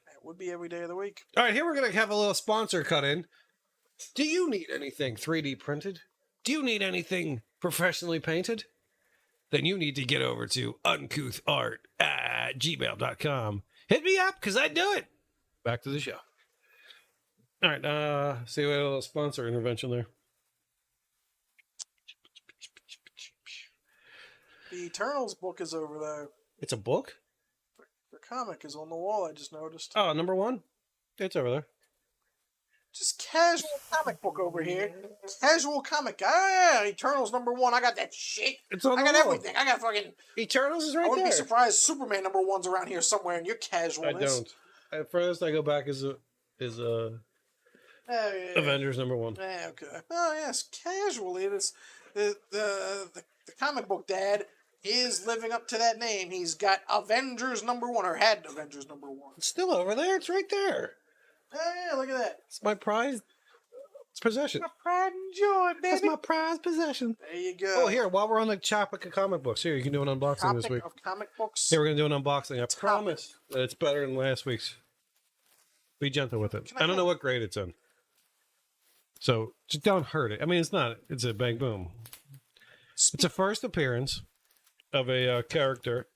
It would be every day of the week. All right, here we're going to have a little sponsor cut in. Do you need anything 3D printed? Do you need anything professionally painted? Then you need to get over to uncouthart@gmail.com. Hit me up, because I do it. Back to the show. All right, see, we had a little sponsor intervention there. The Eternals book is over there. It's a book? The comic is on the wall, I just noticed. Oh, number one? It's over there. Just casual comic book over here. Casual comic. Oh, yeah, Eternals #1. I got that shit. It's on I the got wall. everything. I got fucking... Eternals is right I wouldn't there. be surprised Superman #1's around here somewhere in your casualness. I don't. At furthest I go back is Avengers #1. Yeah, okay. Oh, yes, casually. The comic book dad is living up to that name. He's got Avengers #1, or had Avengers #1. It's still over there. It's right there. Oh, yeah, look at that. It's my prized possession. My pride and joy, baby. That's my prized possession. There you go. Oh, here, while we're on the topic of comic books, here, you can do an unboxing this week. Topic of comic books. Here, we're going to do an unboxing. I promise that it's better than last week's. Be gentle with it. I don't know what grade it's in. So, just don't hurt it. I mean, it's not. It's a bang boom. It's a first appearance of a character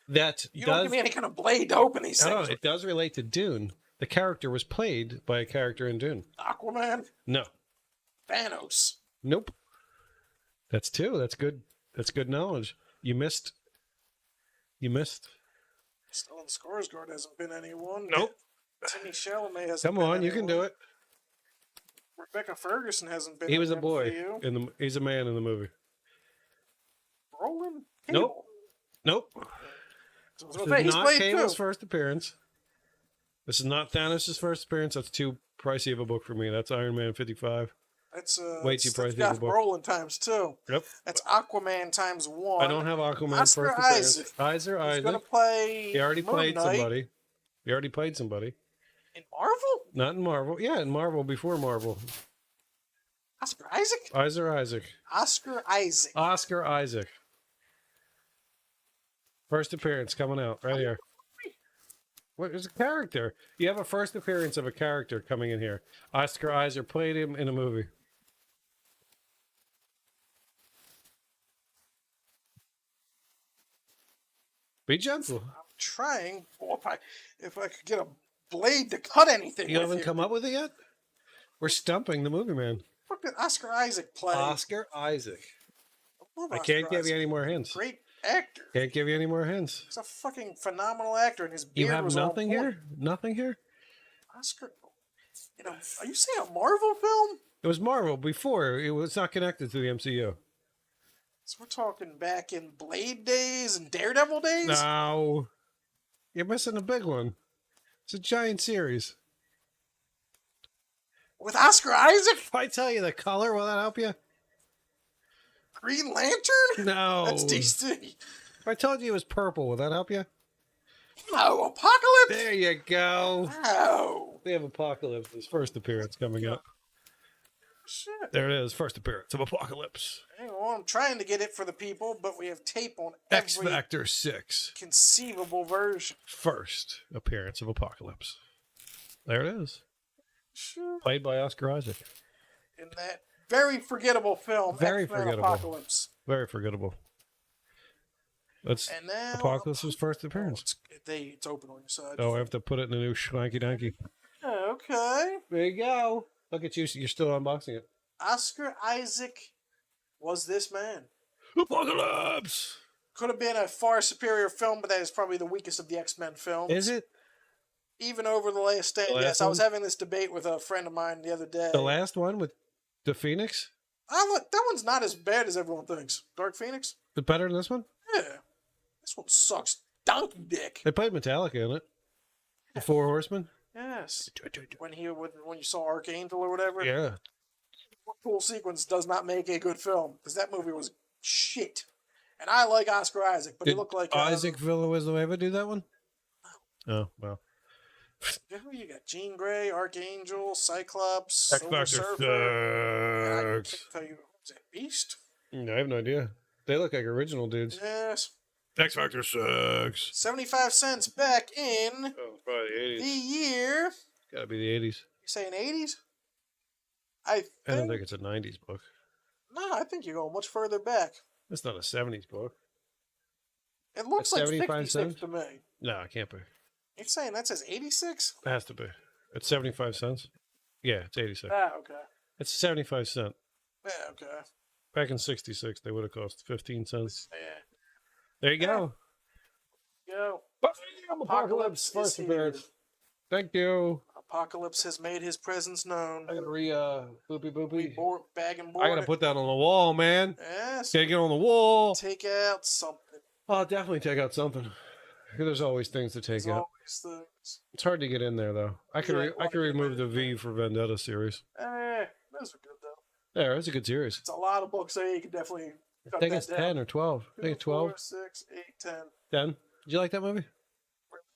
that You don't give me any kind of blade to open these I don't things. know, it does relate to Dune. The character was played by a character in Dune. Aquaman, No. Thanos. Nope. That's two. That's good. That's good knowledge. You missed. Stellan Skarsgård hasn't been anyone. Nope. Timmy Chalamet hasn't Come been on, you can do anyone. it. Rebecca Ferguson hasn't been He was a anyone boy for you. he's a man in the movie. Roland Nope. Cable. Nope. So I was This gonna say, is he's not played Cable's too. first appearance. This is not Thanos' first appearance. That's too pricey of a book for me. That's Iron Man 55. That's Way too that's pricey Josh of a book. Brolin times 2. Yep. That's Aquaman times 1. I don't have Aquaman's Oscar first appearance. Isaac. Isaac. He's gonna play. He already Moon played Knight somebody. He already played somebody. in Marvel. Not in Marvel. Yeah, in Marvel before Marvel. Oscar Isaac. Isaac. Oscar Isaac. Oscar Isaac. First appearance coming out right here. What is a character? You have a first appearance of a character coming in here. Oscar Isaac played him in a movie. Be gentle. I'm trying. Oh, if I could get a blade to cut anything. You with haven't come up with it yet? We're stumping the movie, man. What did Oscar Isaac play? Oscar Isaac. love I Oscar can't give you Isaac. any more hints. Great actor. Can't give you any more hints. He's a fucking phenomenal actor, and his beard You have was nothing on point. here? Nothing here? Oscar. You know, are you saying a Marvel film? It was Marvel before. It was not connected to the MCU. So we're talking back in Blade days and Daredevil days? No. You're missing a big one. It's a giant series. With Oscar Isaac? If I tell you the color, will that help you? Green Lantern? No. That's DC. If I told you it was purple, will that help you? No, Apocalypse? There you go. No. We have Apocalypse, his first appearance coming up. Shit. There it is, first appearance of Apocalypse. Hang on, I'm trying to get it for the people, but we have tape on X every Factor 6, conceivable version. first appearance of Apocalypse. There it is. Sure. Played by Oscar Isaac. In that very forgettable film, Very X-Men forgettable. Apocalypse. Very forgettable. That's And now Apocalypse's first Oh, appearance. it's open on your side. Oh, I have to put it in a new schwanky donkey. Oh, Okay. There you go. Look at you. You're still unboxing it. Oscar Isaac was this man. Apocalypse. Could have been a far superior film, but that is probably the weakest of the X-Men films. Is it? Even over The Last Stand. The last Yes, I was one? having this debate with a friend of mine the other day. The last one with the Phoenix? That one's not as bad as everyone thinks. Dark Phoenix? Is better than this one? Yeah. This one sucks donkey dick. They played Metallica in it. The Four Horsemen? Yes. When you saw Archangel or whatever. Yeah. One cool sequence does not make a good film, because that movie was shit. And I like Oscar Isaac, but he looked like Isaac Villanueva do that one? Oh, well. Who you got? Jean Grey, Archangel, Cyclops, X Silver Factor Surfer. I sucks. can't tell you. Was that Beast? I have no idea. They look like original dudes. Yes. X Factor sucks. 75 cents back in Oh, probably the 80s. the year. Gotta be the 80s. You saying 80s? I don't think it's a 90s book. No, I think you're going much further back. It's not a 70s book. It looks At like 75 56 cents? to me. No, it can't be. You're saying that says 86? It has to be. It's 75 cents. Yeah, it's 86. Ah, okay. It's 75 cents. Yeah, okay. Back in 66, they would have cost 15 cents. Yeah. There you go. Go. Apocalypse first is appearance. here. Thank you. Apocalypse has made his presence known. I gotta boopy boopy. Bag and board. I gotta put that on the wall, man. Yes. Gotta get on the wall. Take out something. I'll definitely take out something. There's always things to take There's out. always things. It's hard to get in there though. I could Yeah, I could remove the V for Vendetta series. Those are good though. Yeah, it's a good series. It's a lot of books there. You can definitely cut I think that it's down. 10 or 12. I think it's 12. 4, 6, 8, 10. 10. Did you like that movie?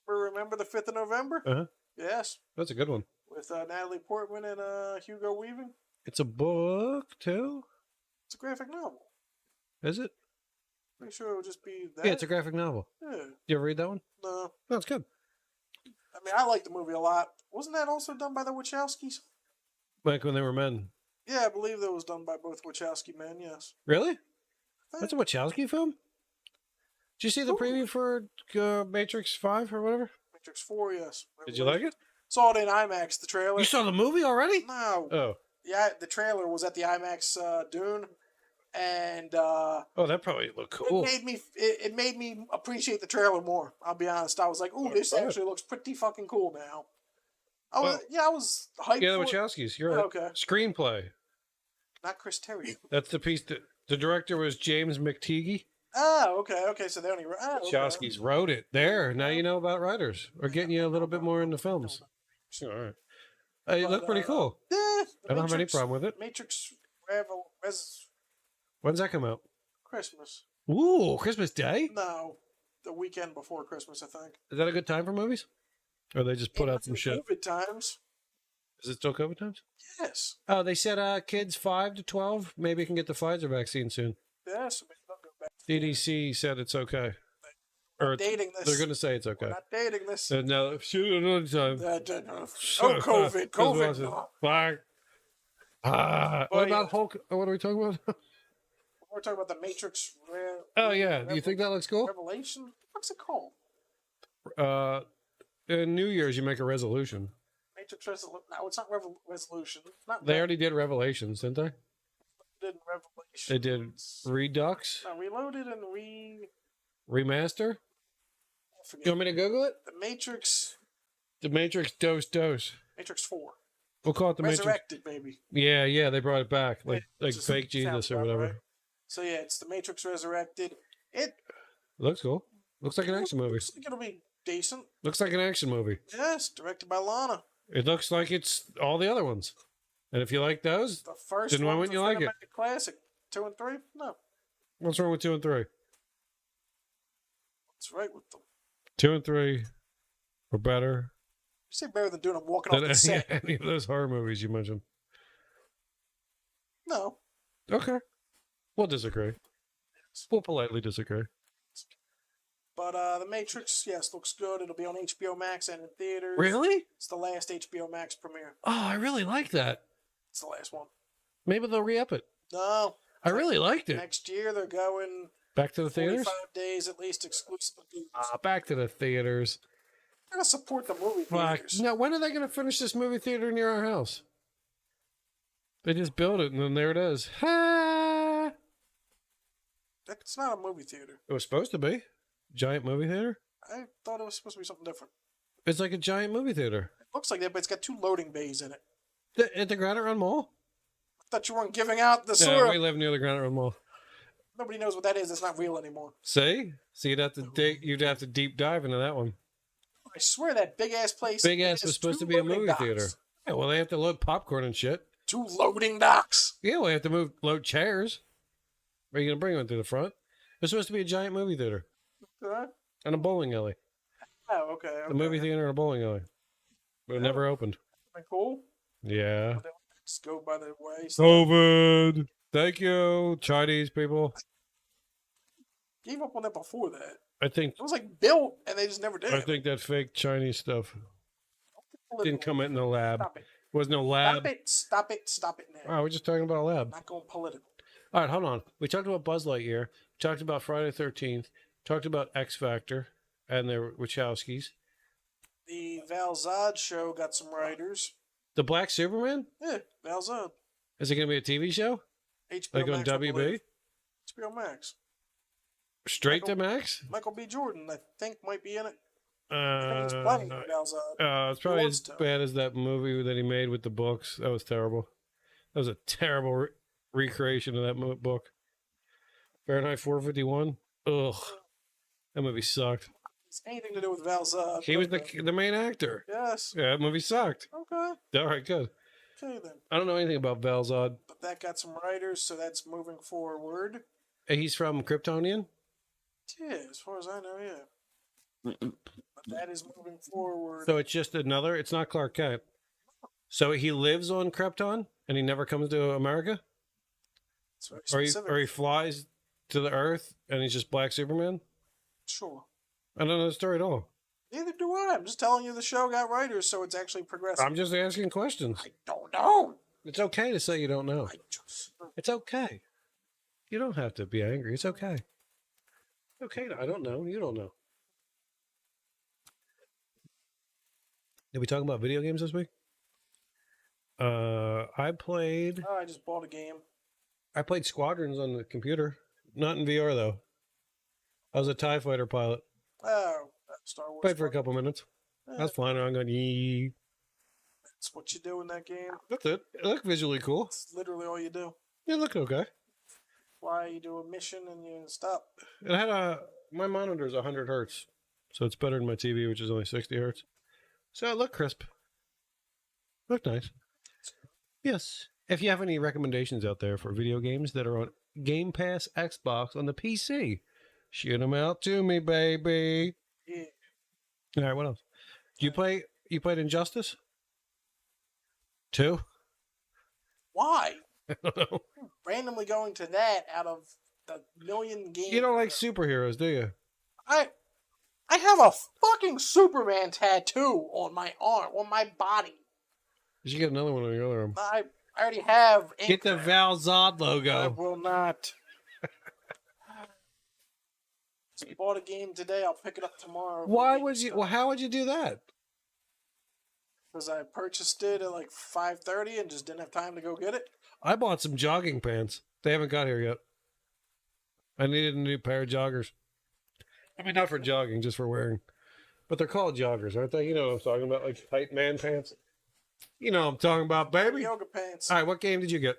Remember the 5th of November? Uh huh. Yes. That's a good one. With Natalie Portman and Hugo Weaving. It's a book too. It's a graphic novel. Is it? Pretty sure it would just be that. Yeah, it's a graphic novel. Yeah. You ever read that one? No. No, it's good. I mean, I like the movie a lot. Wasn't that also done by the Wachowskis? Like when they were men. Yeah, I believe that was done by both Wachowski men, yes. Really? That's a Wachowski film? Did you see the Ooh. preview for Matrix 5 or whatever? Matrix 4, yes. Did you like it? Saw it in IMAX, the trailer. You saw the movie already? No. Oh. Yeah, the trailer was at the IMAX Dune, and Oh, that probably looked cool. it made me appreciate the trailer more. I'll be honest. I was like, "Ooh, this actually looks pretty fucking cool now." I was hyped. Yeah, the for it. Wachowskis. You're right. Okay. Screenplay. Not Chris Terrio. That's the piece that the director was James McTeague. Oh, okay. So they only. Oh, okay. Wachowskis wrote it. There. Now you know about writers. We're getting you a little bit more into films. All right. It looked pretty cool. Yeah, I don't have any problem with it. Matrix When's that come out? Christmas. Ooh, Christmas Day? No, the weekend before Christmas, I think. Is that a good time for movies? Or they just put out some shit? COVID times. Is it still COVID times? Yes. Oh, they said kids 5 to 12 maybe can get the Pfizer vaccine soon. Yes. Maybe they'll go back. CDC said it's okay. Or Dating this. they're going to say it's We're okay. not dating this. No, shoot it another time. Oh, COVID. COVID. No. Fuck. What about Hulk? What are we talking about? We're talking about the Matrix. Oh, yeah. Do you think that looks cool? Revelation? What's it called? In New Year's, you make a resolution. Matrix Resolution. No, it's not Resolution. It's not They already did Revelations, didn't they? did Revelation. They did Redux, No, Reloaded and Remaster. I forget. You want me to Google it? The Matrix. The Matrix Dose. Matrix 4. We'll call it the Resurrected, baby. Matrix. Yeah, they brought it back. Like Just fake Jesus sounds or about whatever. right. So yeah, it's the Matrix Resurrected. It Looks cool. Looks like an action movie. looks like it'll be decent. Looks like an action movie. Yes, directed by Lana. It looks like it's all the other ones. And if you like those, The first then why one was wouldn't a you like it? cinematic classic. 2 and 3? No. What's wrong with 2 and 3? What's right with them? 2 and 3 are better You say better than doing. I'm walking off than the set. any of those horror movies you mentioned. No. Okay. We'll disagree. We'll politely disagree. But The Matrix, yes, looks good. It'll be on HBO Max and in theaters. Really? It's the last HBO Max premiere. Oh, I really like that. It's the last one. Maybe they'll re-up it. No. I really liked it. Next year they're going Back to the theaters? 45 days at least exclusively. Back to the theaters. gotta support the movie Fuck. theaters. Now, when are they going to finish this movie theater near our house? They just built it, and then there it is. Ha! It's not a movie theater. It was supposed to be. Giant movie theater? I thought it was supposed to be something different. It's like a giant movie theater. It looks like that, but it's got 2 loading bays in it. At the Granite Run Mall? I thought you weren't giving out the No, sewer. we live near the Granite Run Mall. Nobody knows what that is. It's not real anymore. See? So you'd have to deep dive into that one. I swear that big ass place. Big ass was supposed to be a movie theater. Yeah, well, they have to load popcorn and shit. 2 loading docks. Yeah, well, they have to load chairs. Are you going to bring them to the front? It's supposed to be a giant movie theater. And a bowling alley. Oh, okay. A movie theater and a bowling alley. But it never opened. Cool. Yeah. Just go by the way. COVID. Thank you, Chinese people. Gave up on that before that. I think It was like built, and they just never did. I think that fake Chinese stuff didn't come in the lab. Stop it. Was no lab. Stop it. Stop it. Stop it now. Oh, we're just talking about a lab. Not going political. All right, hold on. We talked about Buzz Lightyear. Talked about Friday the 13th. Talked about X Factor and the Wachowskis. The Val Zod show got some writers. The Black Superman? Yeah, Val Zod. Is it going to be a TV show? HBO Like on Max, I WB? believe. HBO Max. Straight to Max? Michael B. Jordan, I think, might be in it. I think he's playing Val Zod. It's probably wants as to. bad as that movie that he made with the books. That was terrible. That was a terrible recreation of that book. Fahrenheit 451. Ugh. That movie sucked. It's anything to do with Val Zod. He was the main actor. Yes. Yeah, that movie sucked. Okay. All right, good. Okay, then. I don't know anything about Val Zod. But that got some writers, so that's moving forward. He's from Kryptonian? Yeah, as far as I know, yeah. But that is moving forward. So it's just it's not Clark Kent. So he lives on Krypton and he never comes to America? It's very Or specific. he flies to the Earth and he's just Black Superman? Sure. I don't know the story at all. Neither do I. I'm just telling you the show got writers, so it's actually progressing. I'm just asking questions. I don't know. It's okay to say you don't know. I just... It's okay. You don't have to be angry. It's okay. Okay, I don't know. You don't know. Did we talk about video games this week? I played I just bought a game. Squadrons on the computer. Not in VR though. I was a TIE fighter pilot. Oh, Star Wars. Played for a couple minutes. I was flying around going, yee. That's what you do in that game. That's it. It looked visually cool. That's literally all you do. It looked okay. Fly, you do a mission, and you stop. It had my monitor's 100 hertz. So it's better than my TV, which is only 60 hertz. So it looked crisp. Looked nice. Yes. If you have any recommendations out there for video games that are on Game Pass Xbox on the PC, shoot them out to me, baby. Yeah. All right, what else? You played Injustice? 2? Why? I don't know. Randomly going to that out of the million games. You don't like superheroes, do you? I have a fucking Superman tattoo on my arm, on my body. You should get another one on your other arm. I already have. Get the Val Zod I logo. will not. So bought a game today. I'll pick it up tomorrow. Why would you? Well, how would you do that? Because I purchased it at like 5:30 and just didn't have time to go get it. I bought some jogging pants. They haven't got here yet. I needed a new pair of joggers. I mean, not for jogging, just for wearing. But they're called joggers, aren't they? You know what I'm talking about, like tight man pants. You know what I'm talking about, baby. Yoga pants. All right, what game did you get?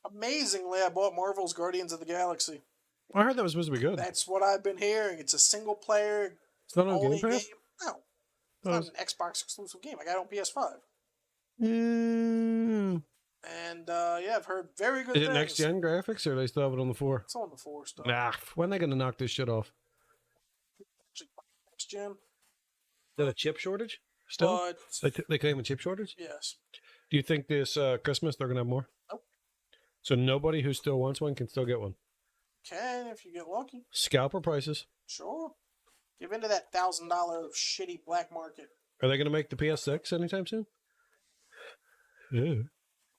Amazingly, I bought Marvel's Guardians of the Galaxy. I heard that was supposed to be good. That's what I've been hearing. It's a single player It's not on only Game game. Pass? No, it's not an Xbox exclusive game. I got it on PS5. Mm. And yeah, I've heard very good Is things. it next gen graphics or do they still have it on the 4? It's on the 4 stuff. Nah, when are they going to knock this shit off? Actually, next gen. Is that a chip shortage? Still? But They claim a chip shortage? yes. Do you think this Christmas they're going to have more? Nope. So nobody who still wants one can still get one? Can if you get lucky. Scalper prices. Sure. Give into that $1,000 shitty black market. Are they going to make the PS6 anytime soon? Yeah.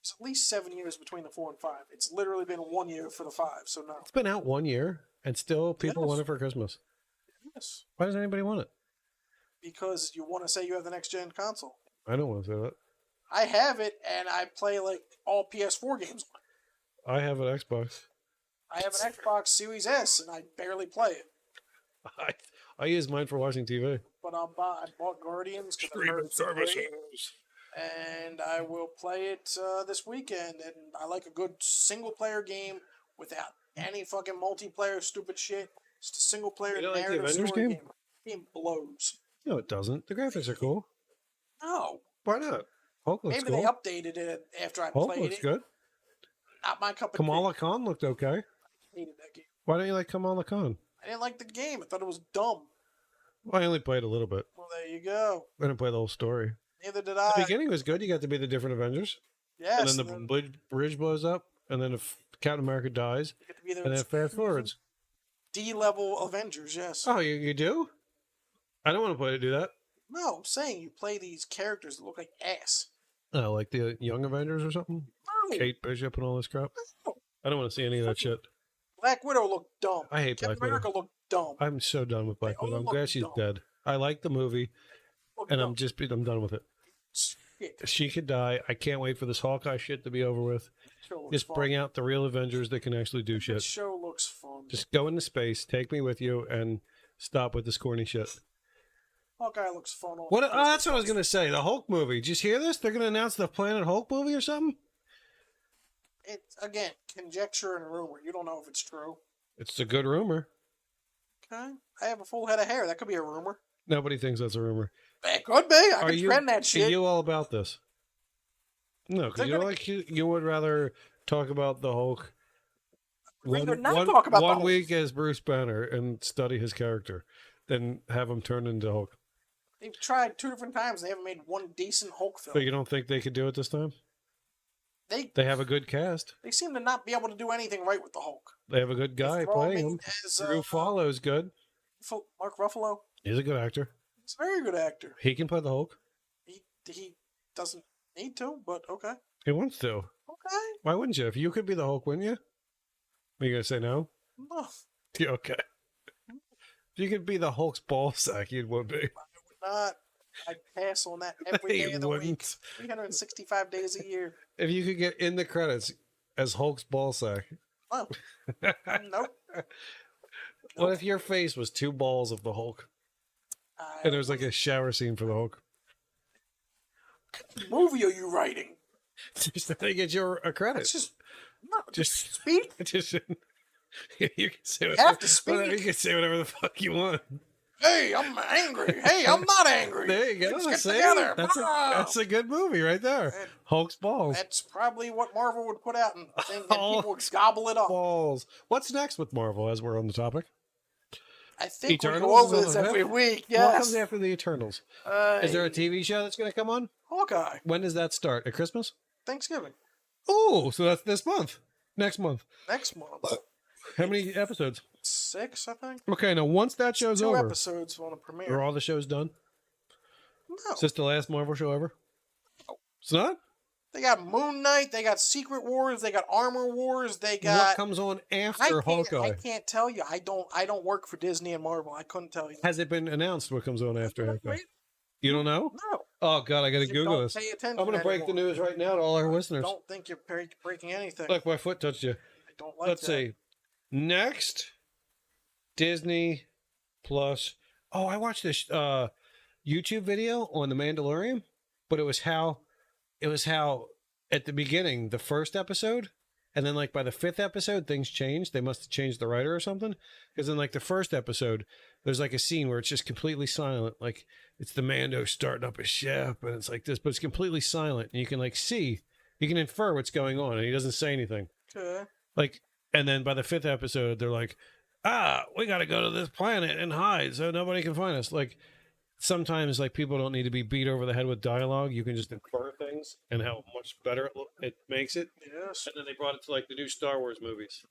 It's at least 7 years between the 4 and 5. It's literally been 1 year for the 5, so no. It's been out 1 year, and still people Yes. want it for Christmas. Yes. Why does anybody want it? Because you want to say you have the next gen console. I don't want to say that. I have it, and I play like all PS4 games on it. I have an Xbox. I have an Xbox Series S, and I barely play it. I use mine for watching TV. But I bought Guardians because I heard it's great, and I will play it this weekend. And I like a good single player game without any fucking multiplayer stupid shit. Just a single player You don't like the narrative Avengers story game? Game blows. No, it doesn't. The graphics are cool. No, Why not? Hulk looks maybe cool. they updated it after I Hulk played looks it. good. Not my cup of Kamala tea. Khan looked okay. I hated that game. Why don't you like Kamala Khan? I didn't like the game. I thought it was dumb. Well, I only played a little bit. Well, there you go. I didn't play the whole story. Neither did The I. beginning was good. You got to be the different Avengers. Yes. And then the bridge blows up. And then if Captain America dies. you get to be there And then with fast forwards. D-level Avengers, yes. Oh, you do? I don't want to play to do that. No, I'm saying you play these characters that look like ass. Oh, like the Young Avengers or something? No. Kate Bishop and all this crap? No. I don't want to see any of that shit. Black Widow looked dumb. I hate Captain Black America Widow. looked dumb. I'm so done with Black They all Widow. I'm look glad she's dumb. dead. I like the movie, Looked and dumb. I'm done with it. Shit. She could die. I can't wait for this Hawkeye shit to be over with. Show looks Just fun. bring out the real Avengers that can actually do This shit. show looks fun. Just go into space, take me with you, and stop with this corny shit. Hawkeye looks fun. What? Oh, that's what I was gonna say. The Hulk movie. Did you just hear this? They're gonna announce the Planet Hulk movie or something. It's again conjecture and rumor. You don't know if it's true. It's a good rumor. Okay. I have a full head of hair. That could be a rumor. Nobody thinks that's a rumor. It could be. I could trend that Are shit. you all about this? No, because They're you gonna- like you would rather talk about the Hulk. Rather not talk about the one Hulk. week as Bruce Banner and study his character, than have him turn into Hulk. They've tried 2 different times. They haven't made one decent Hulk film. But you don't think they could do it this time? They They have a good cast. seem to not be able to do anything right with the Hulk. They have a good guy throw playing him him. as, Drew Fallow's good. Mark Ruffalo. He's a good actor. He's a very good actor. He can play the Hulk. He doesn't need to, but okay. He wants to. Okay. Why wouldn't you? If you could be the Hulk, wouldn't you? Are you gonna say no? No, Yeah, okay. If you could be the Hulk's ball sack, you would be. not. I'd pass on that every day You of the week. wouldn't. 365 days a year. If you could get in the credits as Hulk's ball sack. Oh, nope. What if your face was 2 balls of the Hulk? And there's like a shower scene for the Hulk? What movie are you writing? Just to get you a credit. It's just no, Just- speak. Just, you can say have to speak. You can say whatever the fuck you want. Hey, I'm angry. Hey, I'm not angry. There you go. Let's get See? together. That's a good movie right there. And Hulk's balls. That's probably what Marvel would put out, and Oh. people would gobble it up. Balls. What's next with Marvel as we're on the topic? I think we Eternals go over is on this the every fifth? week. What comes Yes. after the Eternals? Is there a TV show that's going to come on? Hawkeye? When does that start? At Christmas? Thanksgiving Oh, so that's this month. Next month. next month. How many episodes? 6, I think. Okay, now once that show's 2 over, episodes on a are premiere. all the shows done? No, Is this the last Marvel show ever? It's not? they got Moon Knight. They got Secret Wars. They got Armor Wars. They What got. comes on I after Hawkeye? I can't tell you. I don't work for Disney and Marvel. I couldn't tell you. Has it been announced what comes on after Hawkeye? Wait, You don't know? no. Oh, God, I got to You Google don't this. pay attention I'm going to break the anymore. news right now to all our listeners. Don't think you're breaking anything. Look, my foot touched you. I don't like Let's that. see. Next, Disney Plus. Oh, I watched this YouTube video on The Mandalorian, but it was how at the beginning, the first episode, and then like by the 5th episode, things changed. They must have changed the writer or something. Because in like the first episode, there's like a scene where it's just completely silent. Like it's the Mando starting up his ship, and it's like this, but it's completely silent, and you can like see, you can infer what's going on, and he doesn't say anything. Okay. Like, and then by the 5th episode, they're like, we got to go to this planet and hide so nobody can find us. Like, sometimes, like, people don't need to be beat over the head with dialogue. You can just infer things and how much better it makes it. Yes. And then they brought it to, like, the new Star Wars movies,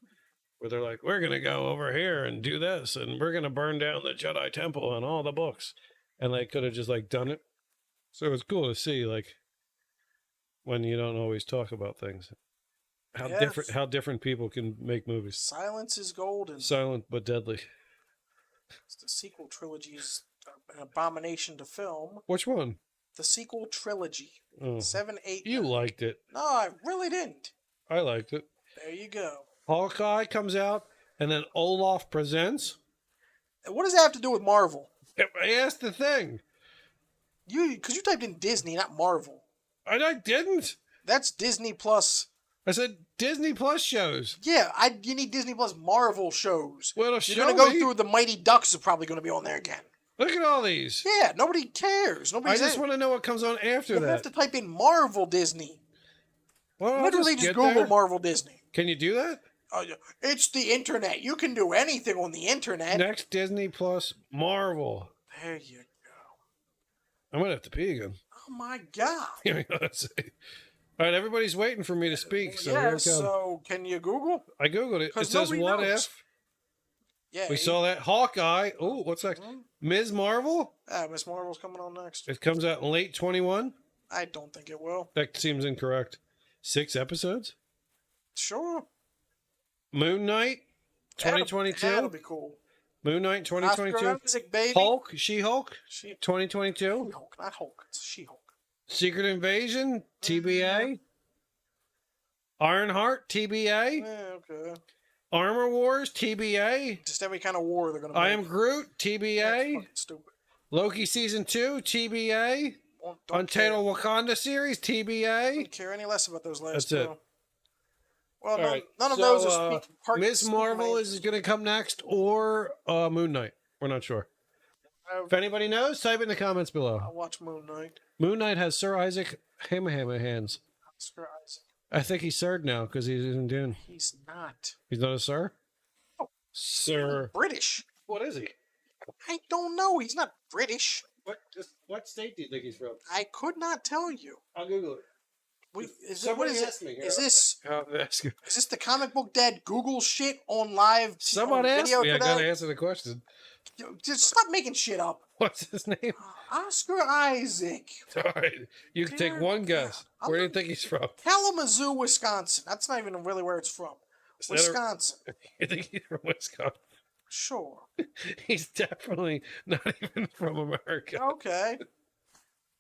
where they're like, we're going to go over here and do this, and we're going to burn down the Jedi Temple and all the books. And they could have just, like, done it. So it's cool to see, like, when you don't always talk about things. Yes. How different people can make movies. Silence is golden. Silent but deadly. The sequel trilogies are an abomination to film. Which one? The sequel trilogy. Oh. 7, 8, You 9. liked it. No, I really didn't. I liked it. There you go. Hawkeye comes out, and then Olaf Presents. What does that have to do with Marvel? I asked the thing. Because you typed in Disney, not Marvel. And I didn't. That's Disney Plus. I said Disney Plus shows. Yeah, you need Disney Plus Marvel shows. Well, You're going to go through the Mighty Ducks are probably going to be on there again. Look at all these. Yeah, nobody cares. I just want to know what comes on after you that. You have to type in Marvel Disney. Well, literally just Google there. Marvel Disney. Can you do that? It's the internet. You can do anything on the internet. Next Disney Plus Marvel. There you go. I'm going to have to pee again. Oh my God. All right, everybody's waiting for me to speak. So yeah, so can you Google? I Googled it. It says what knows. if. Yeah, we saw that. Hawkeye. Oh, what's next? Ms. Marvel? Ms. Marvel's coming on next. It comes out in late 21? I don't think it will. That seems incorrect. 6 episodes? Sure. Moon Knight, 2022? That'll be cool. Moon Knight, 2022? Isaac, baby. Hulk, She-Hulk, 2022? She-Hulk, not Hulk. It's She-Hulk. Secret Invasion, TBA. Ironheart, TBA. Yeah, okay. Armor Wars, TBA. Just every kind of war they're going to make. I Am Groot, TBA. That's fucking stupid. Loki Season 2, TBA. Untitled Wakanda Series, TBA. Don't care any less about those last That's two. it. Well, none of those are Ms. Marvel is going to come next, or Moon Knight. We're not sure. If anybody knows, type it in the comments below. I'll watch Moon Knight. Moon Knight has Sir Isaac Hammerhands. Sir Isaac. I think he's Sir now because he's in Dune. He's not. He's not a Sir? Oh, Sir. British. What is he? I don't know. He's not British. What state do you think he's from? I could not tell you. I'll Google it. What is it? Is this the comic book dad Google shit on live? Someone asked me. Today? I gotta answer the question. Just stop making shit up. What's his name? Oscar Isaac. All right, you can take one guess. Where do you think he's from? Kalamazoo, Wisconsin. That's not even really where it's from. Wisconsin. You think he's from Wisconsin? Sure. He's definitely not even from America. Okay.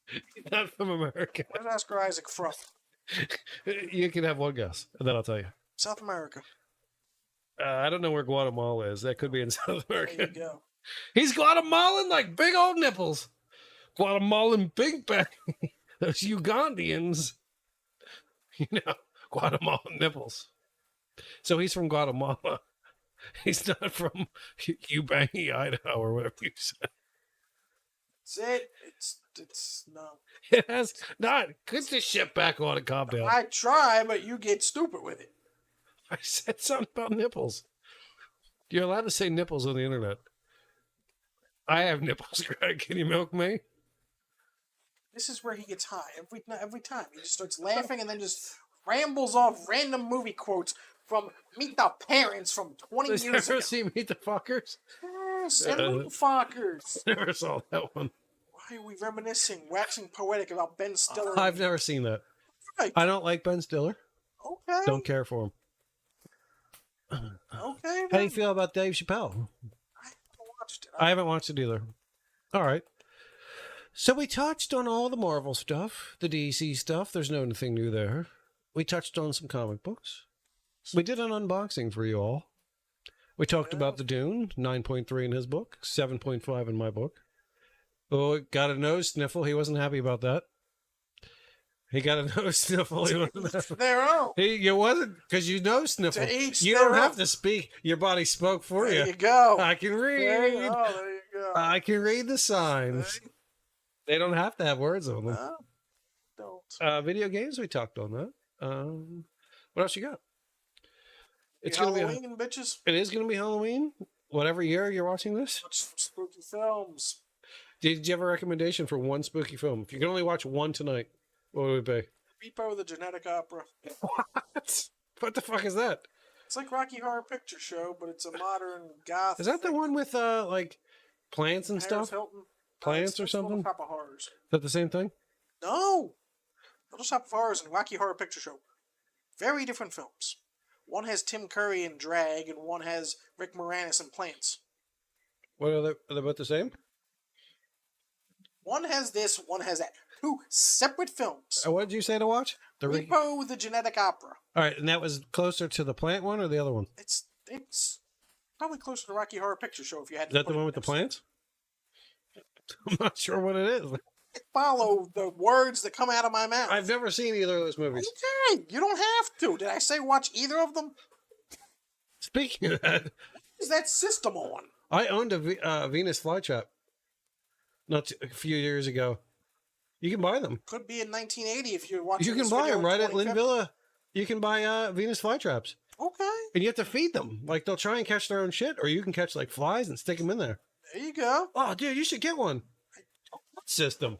He's not from America. Where's Oscar Isaac from? You can have one guess, and then I'll tell you. South America. I don't know where Guatemala is. That could be in South America. There you go. He's Guatemalan like big old nipples. Guatemalan big bang. Those Ugandians. You know, Guatemalan nipples. So he's from Guatemala. He's not from Ubangi, Idaho, or whatever you said. That's it. It's no. It has not. Get this shit back on and calm down. I try, but you get stupid with it. I said something about nipples. You're allowed to say nipples on the internet. I have nipples, Greg. Can you milk me? This is where he gets high every time. He just starts laughing and then just rambles off random movie quotes from Meet the Parents from 20 years ago. Never seen Meet the Fuckers? Yes, and Fuckers. Never saw that one. Why are we reminiscing, waxing poetic about Ben Stiller? I've never seen that. Right. I don't like Ben Stiller. Okay. Don't care for him. Okay. How do you feel about Dave Chappelle? I haven't watched it. I haven't watched it either. All right. So we touched on all the Marvel stuff, the DC stuff. There's no anything new there. We touched on some comic books. We did an unboxing for you all. We talked about the Dune, 9.3 in his book, 7.5 in my book. Oh, got a nose sniffle. He wasn't happy about that. He got a nose sniffle. He wasn't happy. Their own. You wasn't, because you nose sniffle. You don't have to speak. Your body spoke for you. There you go. I can read. There you go. I can read the signs. They don't have to have words on them. No, don't. Video games, we talked on that. What else you got? It's Halloween, bitches. It is going to be Halloween. Whatever year you're watching this. Watch some spooky films. Did you have a recommendation for one spooky film? If you can only watch one tonight, what would it be? Repo the Genetic Opera. What? What the fuck is that? It's like Rocky Horror Picture Show, but it's a modern goth. Is that the one with like plants and Paris stuff? Hilton? Plants or something? Top of Horrors. Is that the same thing? No. Little Shop of Horrors and Rocky Horror Picture Show. Very different films. One has Tim Curry in drag, and one has Rick Moranis in plants. What are they both the same? One has this, one has that. Two separate films. What did you say to watch? Repo the Genetic Opera. All right, and that was closer to the plant one or the other one? It's probably closer to Rocky Horror Picture Show if you had Is to that put the it one with the next. plants? I'm not sure what it is. Follow the words that come out of my mouth. I've never seen either of those movies. Okay, you don't have to. Did I say watch either of them? Speaking of that, What is that system on? I owned a Venus flytrap a few years ago. You can buy them. Could be in 1980 if you're watching. You can this buy video them in right at 2050. Lynn Villa. You can buy Venus flytraps. Okay, And you have to feed them. Like, they'll try and catch their own shit, or you can catch, like, flies and stick them in there. there you go. Oh, dude, you should get one. System.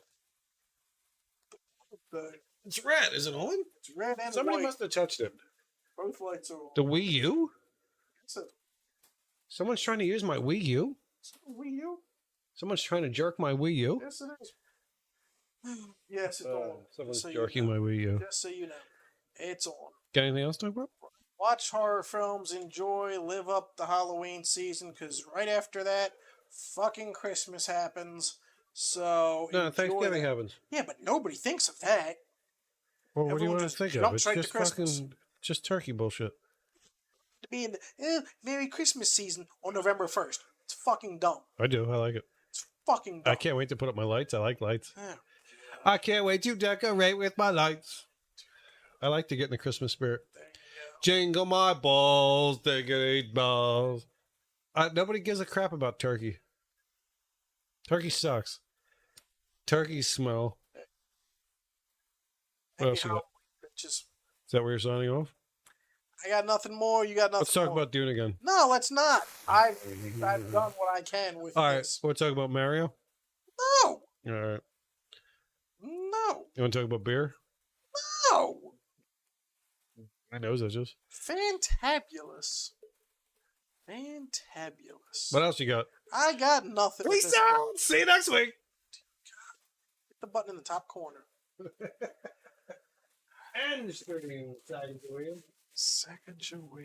It's red. Is it on? It's red and Somebody white. must have touched it. Both lights are on. The Wii U? It's a Someone's trying to use my Wii U? Wii U. Someone's trying to jerk my Wii U? Yes, it is. Yes, it's on. Someone's Just so jerking you know. my Wii U. Just so you know, it's on. Got anything else to talk about? Watch horror films, enjoy, live up the Halloween season, because right after that, fucking Christmas happens. So No, enjoy Thanksgiving that. happens. Yeah, but nobody thinks of that. Well, what do you Everyone want to just think of? jumps It's straight to just Christmas. fucking, just turkey bullshit. To be in the Merry Christmas season on November 1st. It's fucking dumb. I do. I like it. It's fucking dumb. I can't wait to put up my lights. I like lights. Yeah. I can't wait to decorate with my lights. I like to get in the Christmas spirit. There you go. Jingle my balls, diggity balls. Nobody gives a crap about turkey. Turkey sucks. Turkeys smell. What else you got? Just, Is that where you're signing off? I got nothing more. You got nothing Let's talk more. about Dune again. No, let's not. I've done what I can with All right, this. we'll talk about Mario. No. All right. No. You want to talk about beer? No. My nose itches. Fantabulous. Fantabulous. What else you got? I got nothing. at Peace this out. point. See you next week. Hit the button in the top corner. And streaming, William. Second your way.